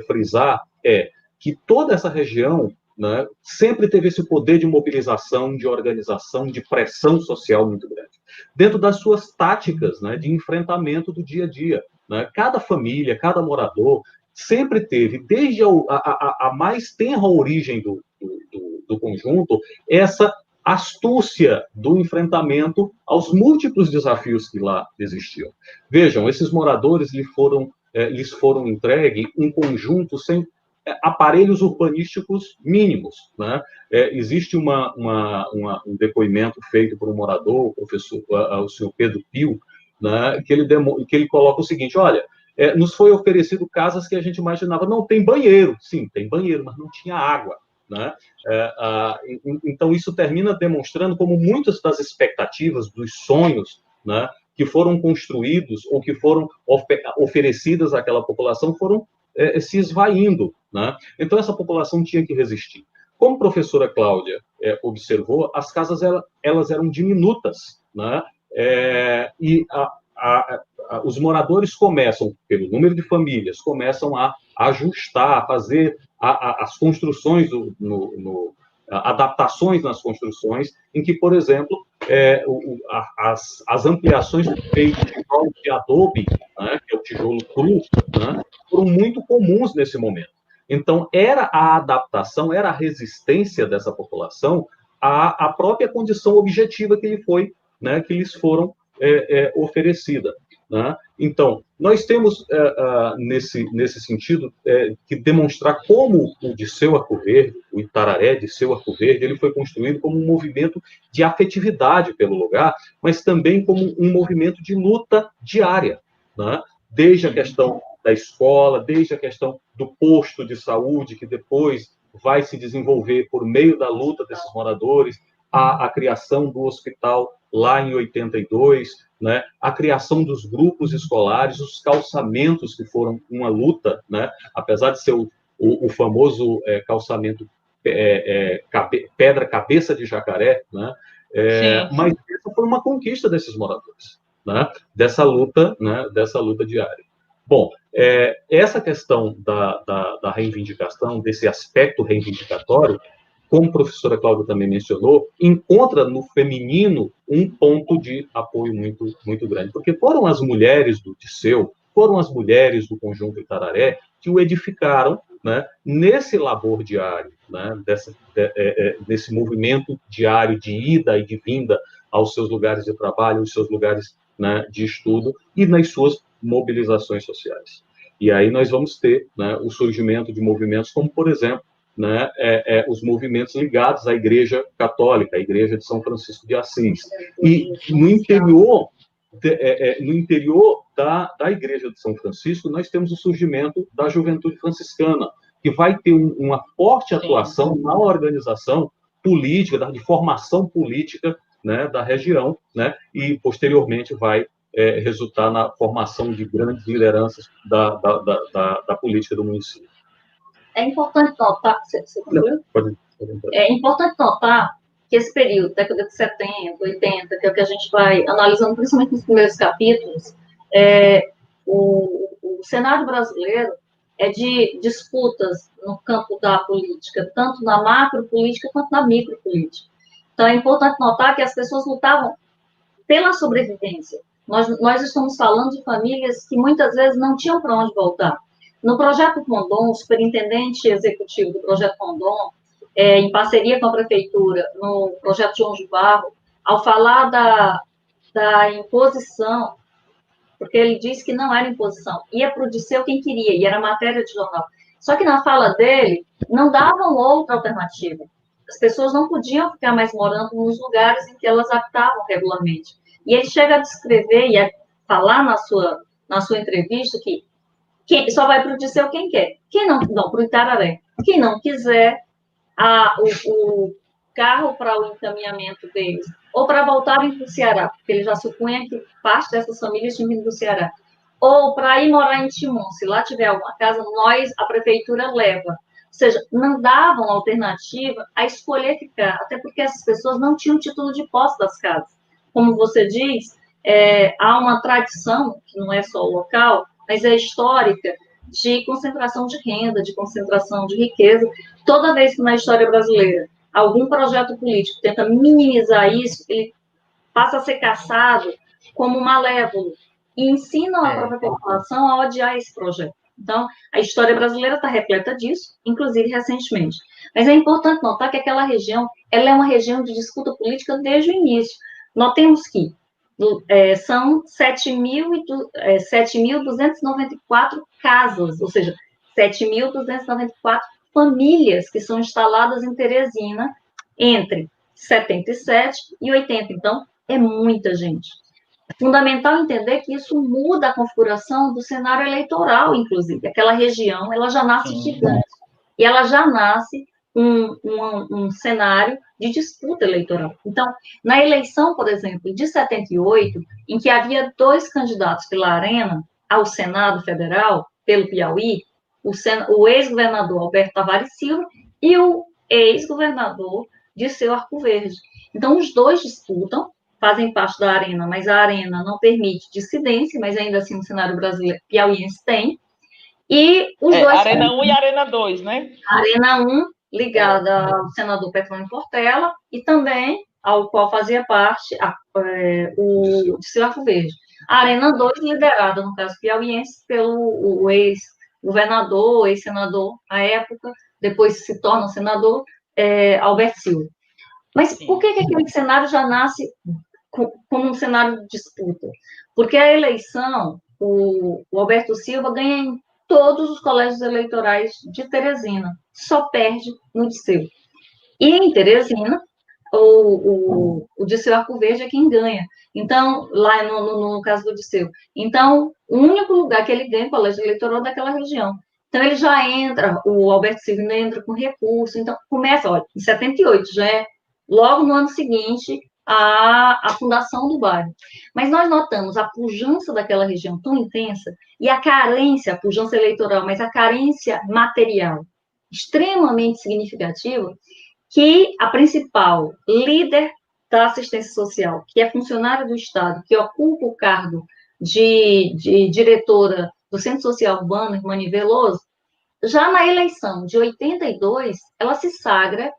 frisar é que toda essa região, né, sempre teve esse poder de mobilização, de organização, de pressão social muito grande, dentro das suas táticas, né, de enfrentamento do dia a dia. Né? Cada família, cada morador sempre teve, desde a mais tenra origem do conjunto, essa astúcia do enfrentamento aos múltiplos desafios que lá existiam. Vejam, esses moradores lhes foram entregue um conjunto sem aparelhos urbanísticos mínimos. Né? Existe um depoimento feito por um morador, o senhor Pedro Pio, né, que ele coloca o seguinte: olha, nos foi oferecido casas que a gente imaginava, não, tem banheiro, sim, tem banheiro, mas não tinha água. Né? Então, isso termina demonstrando como muitas das expectativas, dos sonhos, né, que foram construídos ou que foram oferecidas àquela população foram se esvaindo. Né? Então, essa população tinha que resistir. Como a professora Cláudia observou, as casas elas eram diminutas. Né? E os moradores começam, pelo número de famílias, começam a ajustar, a fazer as construções, adaptações nas construções, em que, por exemplo, as ampliações feitas de tijolo de adobe, né, que é o tijolo cru, né, foram muito comuns nesse momento. Então, era a adaptação, era a resistência dessa população à própria condição objetiva que lhes foram oferecida. Né? Então, nós temos, nesse sentido, que demonstrar como o Dirceu Arco Verde, o Itararé Dirceu Arco Verde, ele foi construído como um movimento de afetividade pelo lugar, mas também como um movimento de luta diária. Né? Desde a questão da escola, desde a questão do posto de saúde, que depois vai se desenvolver por meio da luta desses moradores, a criação do hospital lá em 82, né? A criação dos grupos escolares, os calçamentos que foram uma luta, né? Apesar de ser o famoso calçamento pedra cabeça de jacaré, né? Mas isso foi uma conquista desses moradores, né? Dessa luta diária. Bom, essa questão da reivindicação, desse aspecto reivindicatório, como a professora Cláudia também mencionou, encontra no feminino um ponto de apoio muito, muito grande, porque foram as mulheres do Dirceu, foram as mulheres do Conjunto Itararé que o edificaram, né, nesse labor diário, né, desse movimento diário de ida e de vinda aos seus lugares de trabalho, aos seus lugares, né, de estudo e nas suas mobilizações sociais. E aí nós vamos ter, né, o surgimento de movimentos como, por exemplo, né, os movimentos ligados à Igreja Católica, à Igreja de São Francisco de Assis. E no interior da Igreja de São Francisco, nós temos o surgimento da Juventude Franciscana, que vai ter uma forte atuação na organização política, de formação política, né, da região, né, e posteriormente vai resultar na formação de grandes lideranças da política do município. É importante notar, que esse período, década de 70, 80, que é o que a gente vai analisando, principalmente nos primeiros capítulos, o cenário brasileiro é de disputas no campo da política, tanto na macropolítica quanto na micropolítica. Então, é importante notar que as pessoas lutavam pela sobrevivência. Nós estamos falando de famílias que muitas vezes não tinham para onde voltar. No projeto Rondon, o superintendente executivo do projeto Rondon, em parceria com a prefeitura, no projeto João de Barro, ao falar da imposição, porque ele disse que não era imposição, ia para o Disseu quem queria, e era matéria de jornal. Só que na fala dele, não davam outra alternativa. As pessoas não podiam ficar mais morando nos lugares em que elas habitavam regularmente. E ele chega a descrever e a falar na sua entrevista que só vai para o Disseu quem quer. Quem não para o Itararé. Quem não quiser, o carro para o encaminhamento deles, ou para voltarem para o Ceará, porque ele já supunha que parte dessas famílias tinham vindo do Ceará, ou para ir morar em Timon, se lá tiver alguma casa, a prefeitura leva. Ou seja, não davam alternativa a escolher ficar, até porque essas pessoas não tinham título de posse das casas. Como você diz, há uma tradição, que não é só local, mas é histórica, de concentração de renda, de concentração de riqueza. Toda vez que na história brasileira algum projeto político tenta minimizar isso, ele passa a ser caçado como malévolo e ensinam a própria população a odiar esse projeto. Então, a história brasileira está repleta disso, inclusive recentemente. Mas é importante notar que aquela região, ela é uma região de disputa política desde o início. Notemos que são 7.294 casas, ou seja, 7.294 famílias que são instaladas em Teresina entre 77 e 80. Então, é muita gente. É fundamental entender que isso muda a configuração do cenário eleitoral, inclusive. Aquela região, ela já nasce gigante. E ela já nasce um cenário de disputa eleitoral. Então, na eleição, por exemplo, de 78, em que havia 2 candidatos pela Arena ao Senado Federal, pelo Piauí, o ex-governador Alberto Tavares Silva e o ex-governador Dirceu Arco Verde. Então, os dois disputam, fazem parte da Arena, mas a Arena não permite dissidência, mas ainda assim o cenário brasileiro piauiense tem. E os dois... Arena 1 e Arena 2, né? Arena 1, ligada ao senador Petrônio Portela, e também ao qual fazia parte o Dirceu Arco Verde. A Arena 2, liderada, no caso piauiense, pelo ex-governador, ex-senador à época, depois se torna senador, Alberto Silva. Mas por que aquele cenário já nasce como um cenário de disputa? Porque a eleição, o Alberto Silva ganha em todos os colégios eleitorais de Teresina, só perde no Disseu. E em Teresina, o Disseu Arco Verde é quem ganha. Então, lá no caso do Disseu. Então, o único lugar que ele ganha é o colégio eleitoral daquela região. Então, ele já entra, o Alberto Silva entra com recurso. Então, começa, olha, em 78, já é logo no ano seguinte, a fundação do bairro. Mas nós notamos a pujança daquela região tão intensa e a carência, a pujança eleitoral, mas a carência material extremamente significativa, que a principal líder da assistência social, que é funcionária do Estado, que ocupa o cargo de diretora do Centro Social Urbano, Irmani Veloso, já na eleição de 82, ela se sagra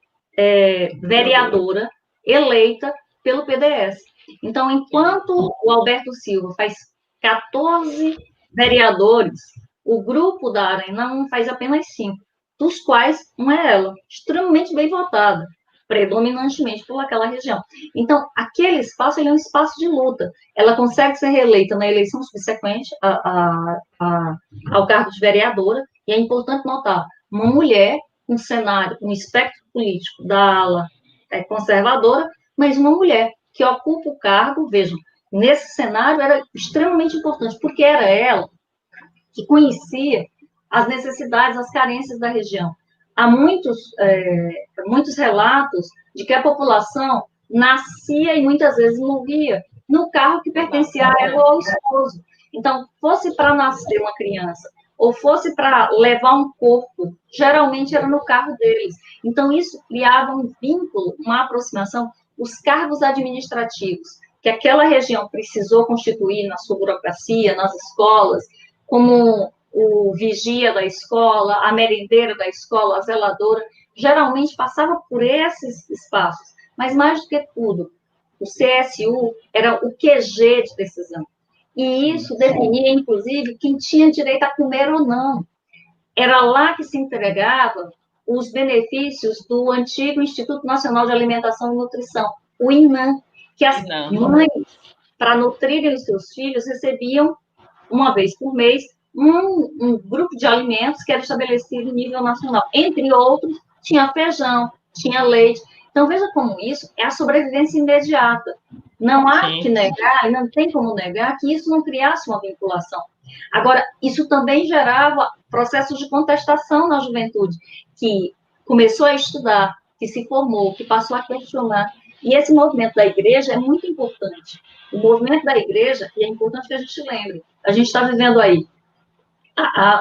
vereadora eleita pelo PDS. Então, enquanto o Alberto Silva faz 14 vereadores, o grupo da Arena 1 faz apenas 5, dos quais uma é ela, extremamente bem votada, predominantemente por aquela região. Então, aquele espaço é um espaço de luta. Ela consegue ser reeleita na eleição subsequente ao cargo de vereadora, e é importante notar, uma mulher, um cenário, um espectro político da ala conservadora, mas uma mulher que ocupa o cargo, vejam, nesse cenário era extremamente importante, porque era ela que conhecia as necessidades, as carências da região. Há muitos relatos de que a população nascia e muitas vezes morria no carro que pertencia a ela ou ao esposo. Então, fosse para nascer uma criança ou fosse para levar um corpo, geralmente era no carro deles. Então, isso criava um vínculo, uma aproximação. Os cargos administrativos que aquela região precisou constituir na sua burocracia, nas escolas, como o vigia da escola, a merendeira da escola, a zeladora, geralmente passava por esses espaços. Mas, mais do que tudo, o CSU era o QG de decisão. E isso definia, inclusive, quem tinha direito a comer ou não. era lá que se entregava os benefícios do antigo Instituto Nacional de Alimentação e Nutrição, o INAM, que as mães, para nutrirem os seus filhos, recebiam, uma vez por mês, um grupo de alimentos que era estabelecido em nível nacional. Entre outros, tinha feijão, tinha leite. Então, veja como isso é a sobrevivência imediata. Não há que negar, não tem como negar que isso não criasse uma vinculação. Agora, isso também gerava processos de contestação na juventude, que começou a estudar, que se formou, que passou a questionar. E esse movimento da igreja é muito importante. O movimento da igreja, e é importante que a gente lembre, a gente está vivendo aí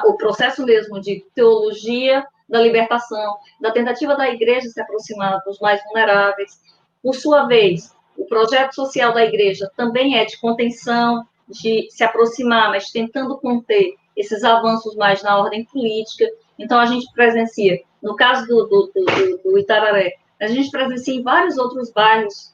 o processo mesmo de teologia da libertação, da tentativa da igreja se aproximar dos mais vulneráveis. Por sua vez, o projeto social da igreja também é de contenção, de se aproximar, mas tentando conter esses avanços mais na ordem política. Então, a gente presencia, no caso do Itararé, a gente presencia em vários outros bairros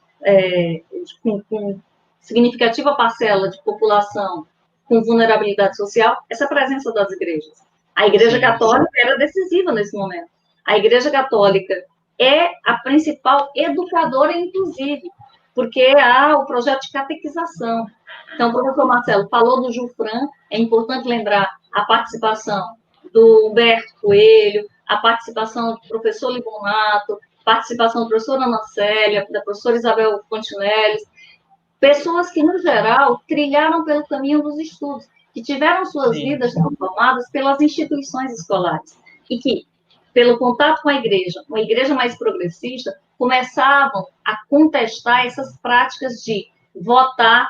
com significativa parcela de população com vulnerabilidade social, essa presença das igrejas. A Igreja Católica era decisiva nesse momento. A Igreja Católica é a principal educadora, inclusive, porque há o projeto de catequização. Então, o professor Marcelo falou do Jufran, é importante lembrar a participação do Humberto Coelho, a participação do professor Libonato, participação da professora Ana Célia, da professora Isabel Fontinelles, pessoas que, no geral, trilharam pelo caminho dos estudos, que tiveram suas vidas transformadas pelas instituições escolares, e que, pelo contato com a igreja, uma igreja mais progressista, começavam a contestar essas práticas de votar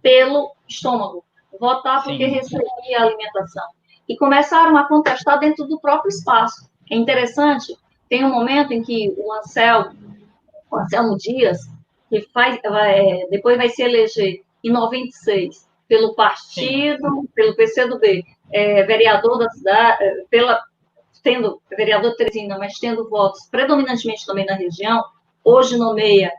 pelo estômago, votar porque recebia alimentação, e começaram a contestar dentro do próprio espaço. É interessante, tem um momento em que o Anselmo Dias, que depois vai se eleger em 96 pelo partido, pelo PCdoB, vereador da cidade, tendo vereador de Teresina, mas tendo votos predominantemente também na região, hoje nomeia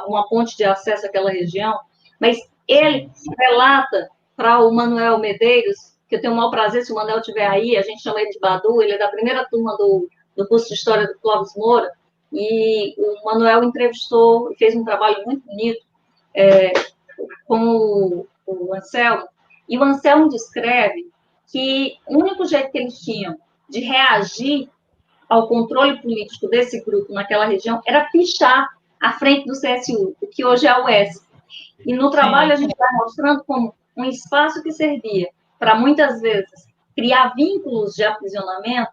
uma ponte de acesso àquela região, mas ele relata para o Manuel Medeiros, que eu tenho o maior prazer, se o Manuel estiver aí, a gente chama ele de Badu, ele é da primeira turma do curso de História do Clóvis Moura, e o Manuel entrevistou e fez um trabalho muito bonito com o Anselmo, e o Anselmo descreve que o único jeito que eles tinham de reagir ao controle político desse grupo naquela região era pichar à frente do CSU, o que hoje é a UES. E no trabalho a gente vai mostrando como um espaço que servia para, muitas vezes, criar vínculos de aprisionamento,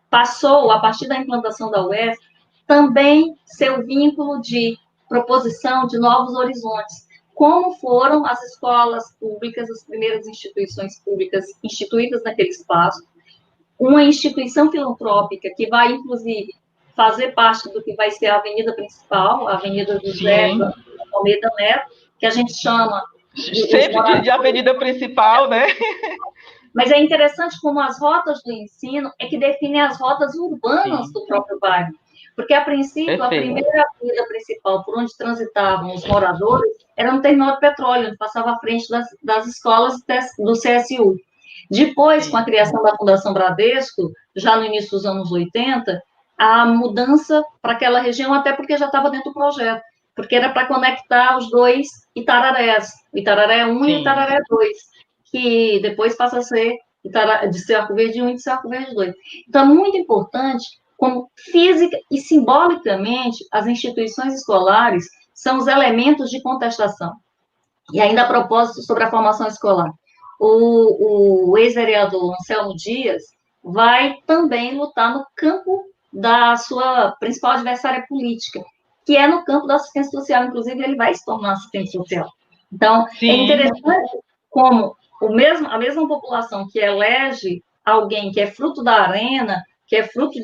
passou, a partir da implantação da UES, também seu vínculo de proposição de novos horizontes, como foram as escolas públicas, as primeiras instituições públicas instituídas naquele espaço, uma instituição filantrópica que vai, inclusive, fazer parte do que vai ser a avenida principal, a Avenida José Almeida Neto, que a gente chama... Sempre de avenida principal, né? Mas é interessante como as rotas do ensino é que definem as rotas urbanas do próprio bairro. Porque, a princípio, a primeira avenida principal por onde transitavam os moradores era no terminal de petróleo, onde passava à frente das escolas do CSU. Depois, com a criação da Fundação Bradesco, já no início dos anos 80, a mudança para aquela região, até porque já estava dentro do projeto, porque era para conectar os dois Itararés, o Itararé 1 e o Itararé 2, que depois passa a ser de ser Arco Verde 1 e de ser Arco Verde 2. Então, é muito importante como física e simbolicamente as instituições escolares são os elementos de contestação. E ainda a propósito sobre a formação escolar, o ex-vereador Anselmo Dias vai também lutar no campo da sua principal adversária política, que é no campo da assistência social. Inclusive, ele vai se tornar assistente social. Então, é interessante como a mesma população que elege alguém que é fruto da arena, que é fruto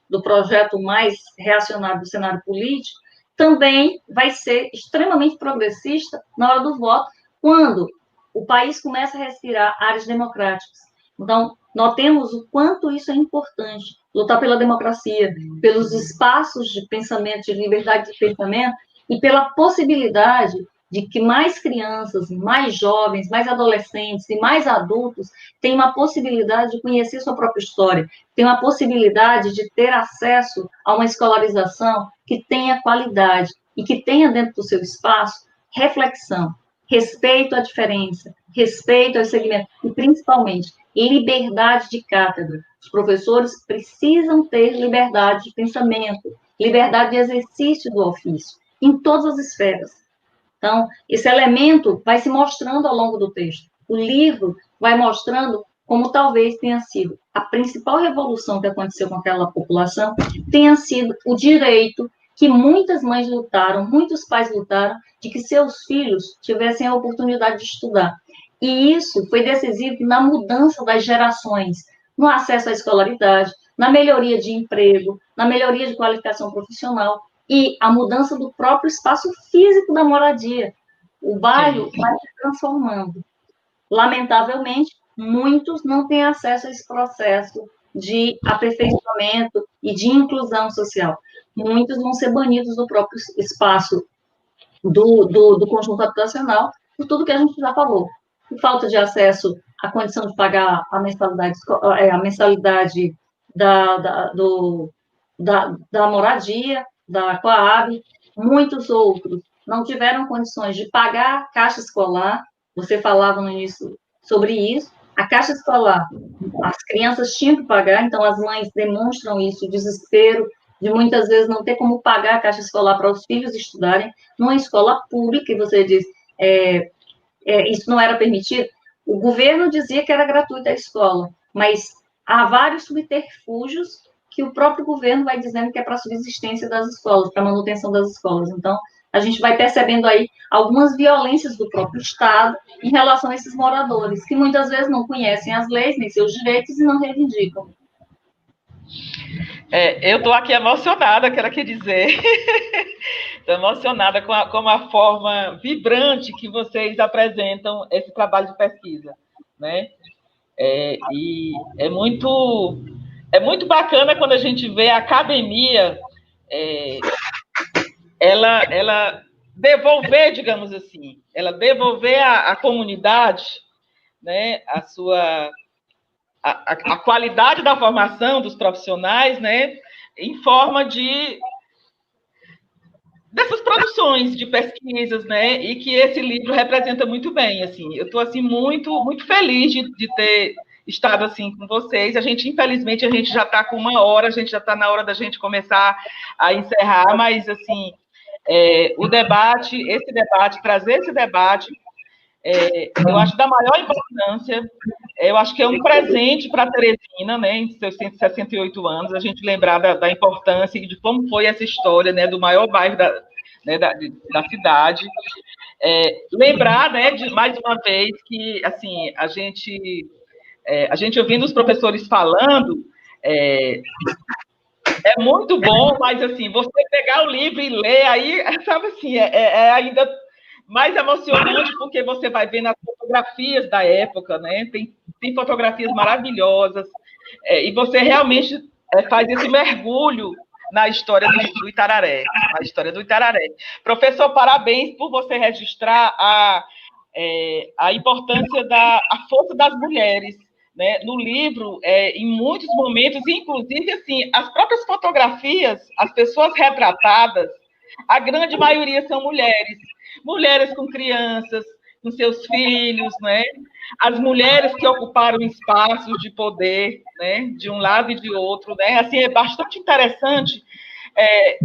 do projeto mais reacionário do cenário político, também vai ser extremamente progressista na hora do voto, quando o país começa a respirar áreas democráticas. Então, notemos o quanto isso é importante, lutar pela democracia, pelos espaços de pensamento, de liberdade de pensamento, e pela possibilidade de que mais crianças, mais jovens, mais adolescentes e mais adultos têm uma possibilidade de conhecer sua própria história, têm uma possibilidade de ter acesso a uma escolarização que tenha qualidade e que tenha dentro do seu espaço reflexão, respeito à diferença, respeito aos segmentos e, principalmente, liberdade de cátedra. Os professores precisam ter liberdade de pensamento, liberdade de exercício do ofício, em todas as esferas. Então, esse elemento vai se mostrando ao longo do texto. O livro vai mostrando como talvez tenha sido a principal revolução que aconteceu com aquela população, tenha sido o direito que muitas mães lutaram, muitos pais lutaram, de que seus filhos tivessem a oportunidade de estudar. E isso foi decisivo na mudança das gerações, no acesso à escolaridade, na melhoria de emprego, na melhoria de qualificação profissional, e a mudança do próprio espaço físico da moradia. O bairro vai se transformando. Lamentavelmente, muitos não têm acesso a esse processo de aperfeiçoamento e de inclusão social. Muitos vão ser banidos do próprio espaço do conjunto habitacional, por tudo que a gente já falou. Por falta de acesso à condição de pagar a mensalidade da moradia, da Coab, muitos outros não tiveram condições de pagar a caixa escolar. Você falava no início sobre isso. A caixa escolar, as crianças tinham que pagar, então as mães demonstram isso, o desespero de muitas vezes não ter como pagar a caixa escolar para os filhos estudarem numa escola pública, e você diz, isso não era permitido. O governo dizia que era gratuita a escola, mas há vários subterfúgios que o próprio governo vai dizendo que é para a subsistência das escolas, para a manutenção das escolas. Então, a gente vai percebendo aí algumas violências do próprio Estado em relação a esses moradores, que muitas vezes não conhecem as leis, nem seus direitos, e não reivindicam. Eu estou aqui emocionada, quero aqui dizer. Estou emocionada com a forma vibrante que vocês apresentam esse trabalho de pesquisa, né? E é muito bacana quando a gente vê a academia ela devolver, digamos assim, ela devolver à comunidade, né, a qualidade da formação dos profissionais, né, em forma dessas produções de pesquisas, né, e que esse livro representa muito bem, assim. Eu estou assim muito feliz de ter estado assim com vocês. Infelizmente a gente já está com 1 hora, a gente já está na hora da gente começar a encerrar, mas assim trazer esse debate, eu acho da maior importância. Eu acho que é um presente para a Teresina, né, em seus 168 anos, a gente lembrar da importância e de como foi essa história, né, do maior bairro da cidade. Lembrar, né, mais uma vez, que assim, a gente ouvindo os professores falando, é muito bom, mas assim, você pegar o livro e ler, aí, sabe assim, ainda mais emocionante, porque você vai ver nas fotografias da época, né? Tem fotografias maravilhosas, e você realmente faz esse mergulho na história do Itararé, na história do Itararé. Professor, parabéns por você registrar a importância a força das mulheres, né, no livro, em muitos momentos, inclusive, assim, as próprias fotografias, as pessoas retratadas, a grande maioria são mulheres com crianças, com seus filhos, né? As mulheres que ocuparam espaços de poder, né, de um lado e de outro, né? Assim, é bastante interessante.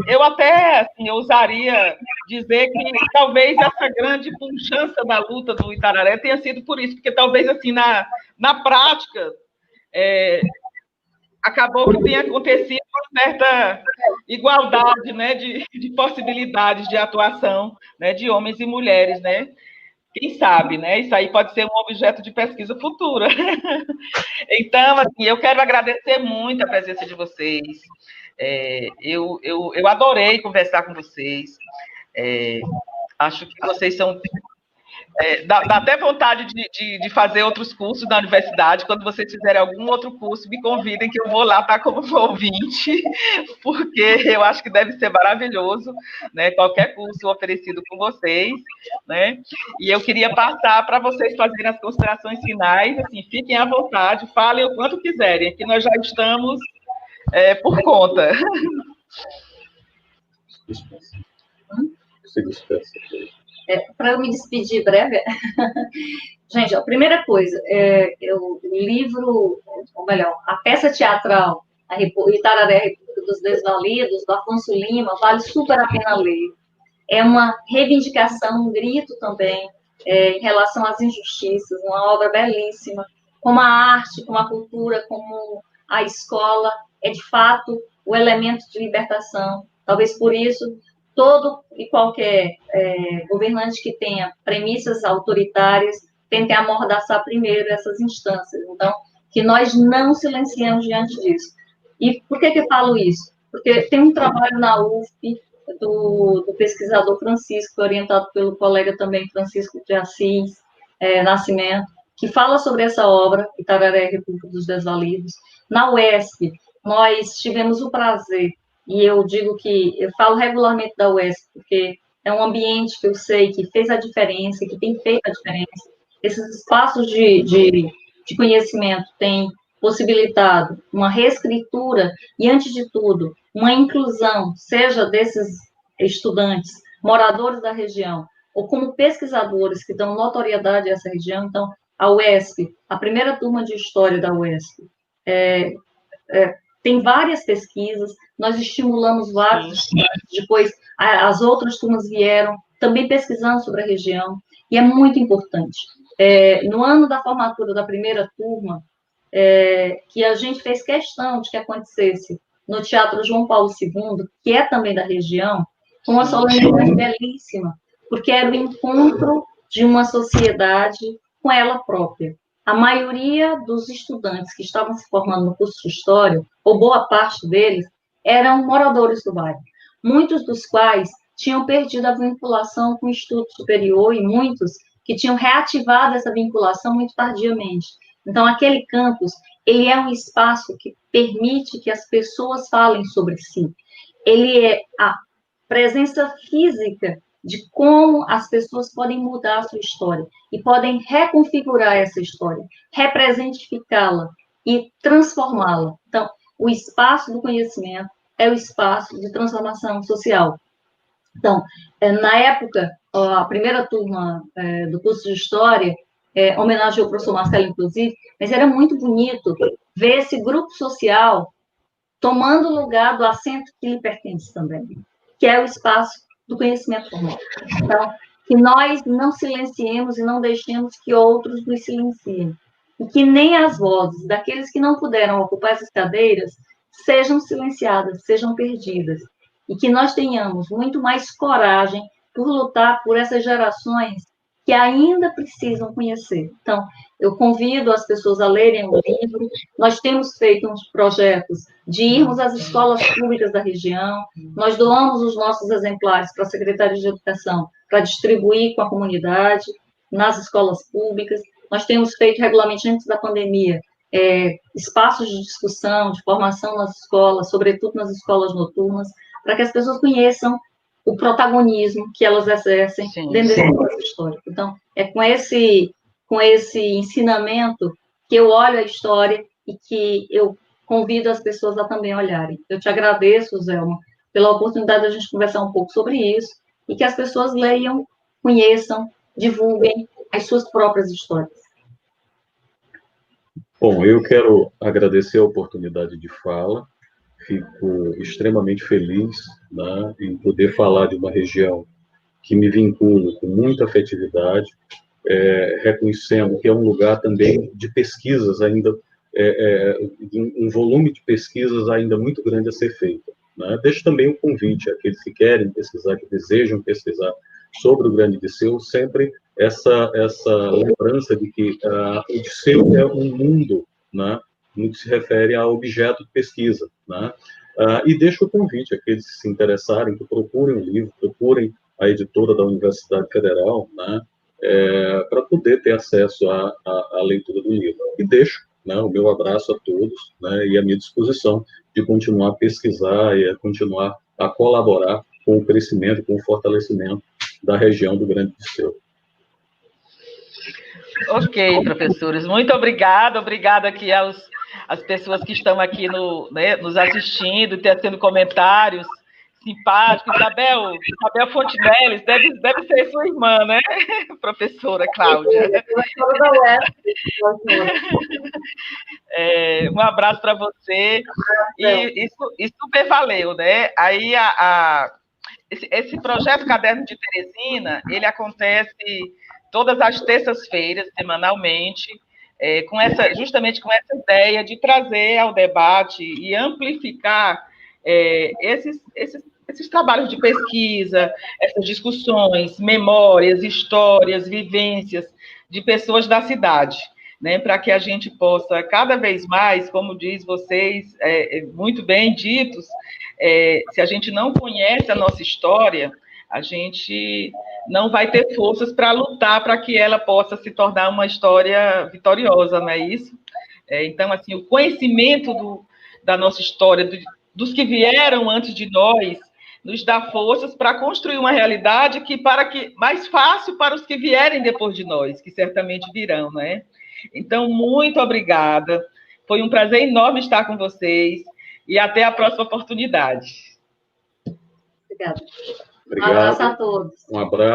Eu até assim, ousaria dizer que talvez essa grande pujança da luta do Itararé tenha sido por isso, porque talvez assim na prática acabou que tenha acontecido uma certa igualdade, né, de possibilidades de atuação, né, de homens e mulheres, né? Quem sabe, né? Isso aí pode ser um objeto de pesquisa futura. Então, assim, eu quero agradecer muito a presença de vocês. Eu adorei conversar com vocês. Acho que vocês são Dá até vontade de fazer outros cursos na universidade. Quando vocês fizerem algum outro curso, me convidem que eu vou lá estar como ouvinte, porque eu acho que deve ser maravilhoso, né? Qualquer curso oferecido por vocês, né? E eu queria passar para vocês fazerem as considerações finais. Assim, fiquem à vontade, falem o quanto quiserem, que nós já estamos por conta. Se despeça. Para eu me despedir breve, gente, a primeira coisa, o livro, ou melhor, a peça teatral, Itararé, a República dos Desvalidos, do Afonso Lima, vale super a pena ler. É uma reivindicação, um grito também, em relação às injustiças, uma obra belíssima, como a arte, como a cultura, como a escola, é de fato o elemento de libertação. Talvez por isso, todo e qualquer governante que tenha premissas autoritárias tente amordaçar primeiro essas instâncias. Então, que nós não silenciamos diante disso. E por que eu falo isso? Porque tem um trabalho na UFP do pesquisador Francisco, orientado pelo colega também Francisco de Assis Nascimento, que fala sobre essa obra, Itararé, República dos Desvalidos. Na UESP, nós tivemos o prazer, e eu digo que, eu falo regularmente da UESP, porque é um ambiente que eu sei que fez a diferença, que tem feito a diferença. Esses espaços de conhecimento têm possibilitado uma reescritura e, antes de tudo, uma inclusão, seja desses estudantes, moradores da região, ou como pesquisadores que dão notoriedade a essa região. Então, a UESP, a primeira turma de História da UESP, tem várias pesquisas, nós estimulamos vários, depois as outras turmas vieram, também pesquisando sobre a região, e é muito importante. No ano da formatura da primeira turma, que a gente fez questão de que acontecesse no Teatro João Paulo II, que é também da região, uma solenidade belíssima, porque era o encontro de uma sociedade com ela própria. A maioria dos estudantes que estavam se formando no curso de História, ou boa parte deles, eram moradores do bairro, muitos dos quais tinham perdido a vinculação com o estudo superior e muitos que tinham reativado essa vinculação muito tardiamente. Então, aquele campus, ele é um espaço que permite que as pessoas falem sobre si. Ele é a presença física de como as pessoas podem mudar a sua história e podem reconfigurar essa história, representificá-la e transformá-la. Então, o espaço do conhecimento é o espaço de transformação social. Então, na época, a primeira turma do curso de História homenageou o professor Marcelo, inclusive, mas era muito bonito ver esse grupo social tomando o lugar do assento que lhe pertence também, que é o espaço do conhecimento formal. Então, que nós não silenciemos e não deixemos que outros nos silenciem. E que nem as vozes daqueles que não puderam ocupar essas cadeiras sejam silenciadas, sejam perdidas. E que nós tenhamos muito mais coragem por lutar por essas gerações que ainda precisam conhecer. Então, eu convido as pessoas a lerem o livro. Nós temos feito uns projetos de irmos às escolas públicas da região, nós doamos os nossos exemplares para a Secretaria de Educação para distribuir com a comunidade, nas escolas públicas. Nós temos feito regularmente, antes da pandemia, espaços de discussão, de formação nas escolas, sobretudo nas escolas noturnas, para que as pessoas conheçam o protagonismo que elas exercem dentro desse processo histórico. Então, é com esse ensinamento que eu olho a história e que eu convido as pessoas a também olharem. Eu te agradeço, Zelma, pela oportunidade de a gente conversar um pouco sobre isso e que as pessoas leiam, conheçam, divulguem as suas próprias histórias. Bom, eu quero agradecer a oportunidade de fala. Fico extremamente feliz, né, em poder falar de uma região que me vincula com muita afetividade, reconhecendo que é um lugar também de pesquisas ainda, um volume de pesquisas ainda muito grande a ser feito. Né? Deixo também um convite àqueles que querem pesquisar, que desejam pesquisar sobre o Grande Disseu, sempre essa lembrança de que o Disseu é um mundo, né, no que se refere a objeto de pesquisa, né? E deixo o convite àqueles que se interessarem, que procurem o livro, procurem a editora da Universidade Federal, né? para poder ter acesso à leitura do livro. E deixo, né, o meu abraço a todos, né, e a minha disposição de continuar a pesquisar e a continuar a colaborar com o crescimento, com o fortalecimento da região do Grande Liceu. Ok, professores, muito obrigada aqui às pessoas que estão aqui nos assistindo, tendo comentários simpáticos. Isabel Fontinelles, deve ser sua irmã, né, professora Cláudia? Um abraço para você, e super valeu, né? Aí esse projeto Caderno de Teresina, ele acontece todas as terças-feiras, semanalmente, justamente com essa ideia de trazer ao debate e amplificar esses trabalhos de pesquisa, essas discussões, memórias, histórias, vivências de pessoas da cidade, né, para que a gente possa, cada vez mais, como diz vocês, muito bem ditos, se a gente não conhece a nossa história, a gente não vai ter forças para lutar para que ela possa se tornar uma história vitoriosa, não é isso? Então, assim, o conhecimento da nossa história, dos que vieram antes de nós, nos dá forças para construir uma realidade mais fácil para os que vierem depois de nós, que certamente virão, né? Então, muito obrigada. Foi um prazer enorme estar com vocês e até a próxima oportunidade. Obrigada. Obrigado. Um abraço a todos. Um abraço.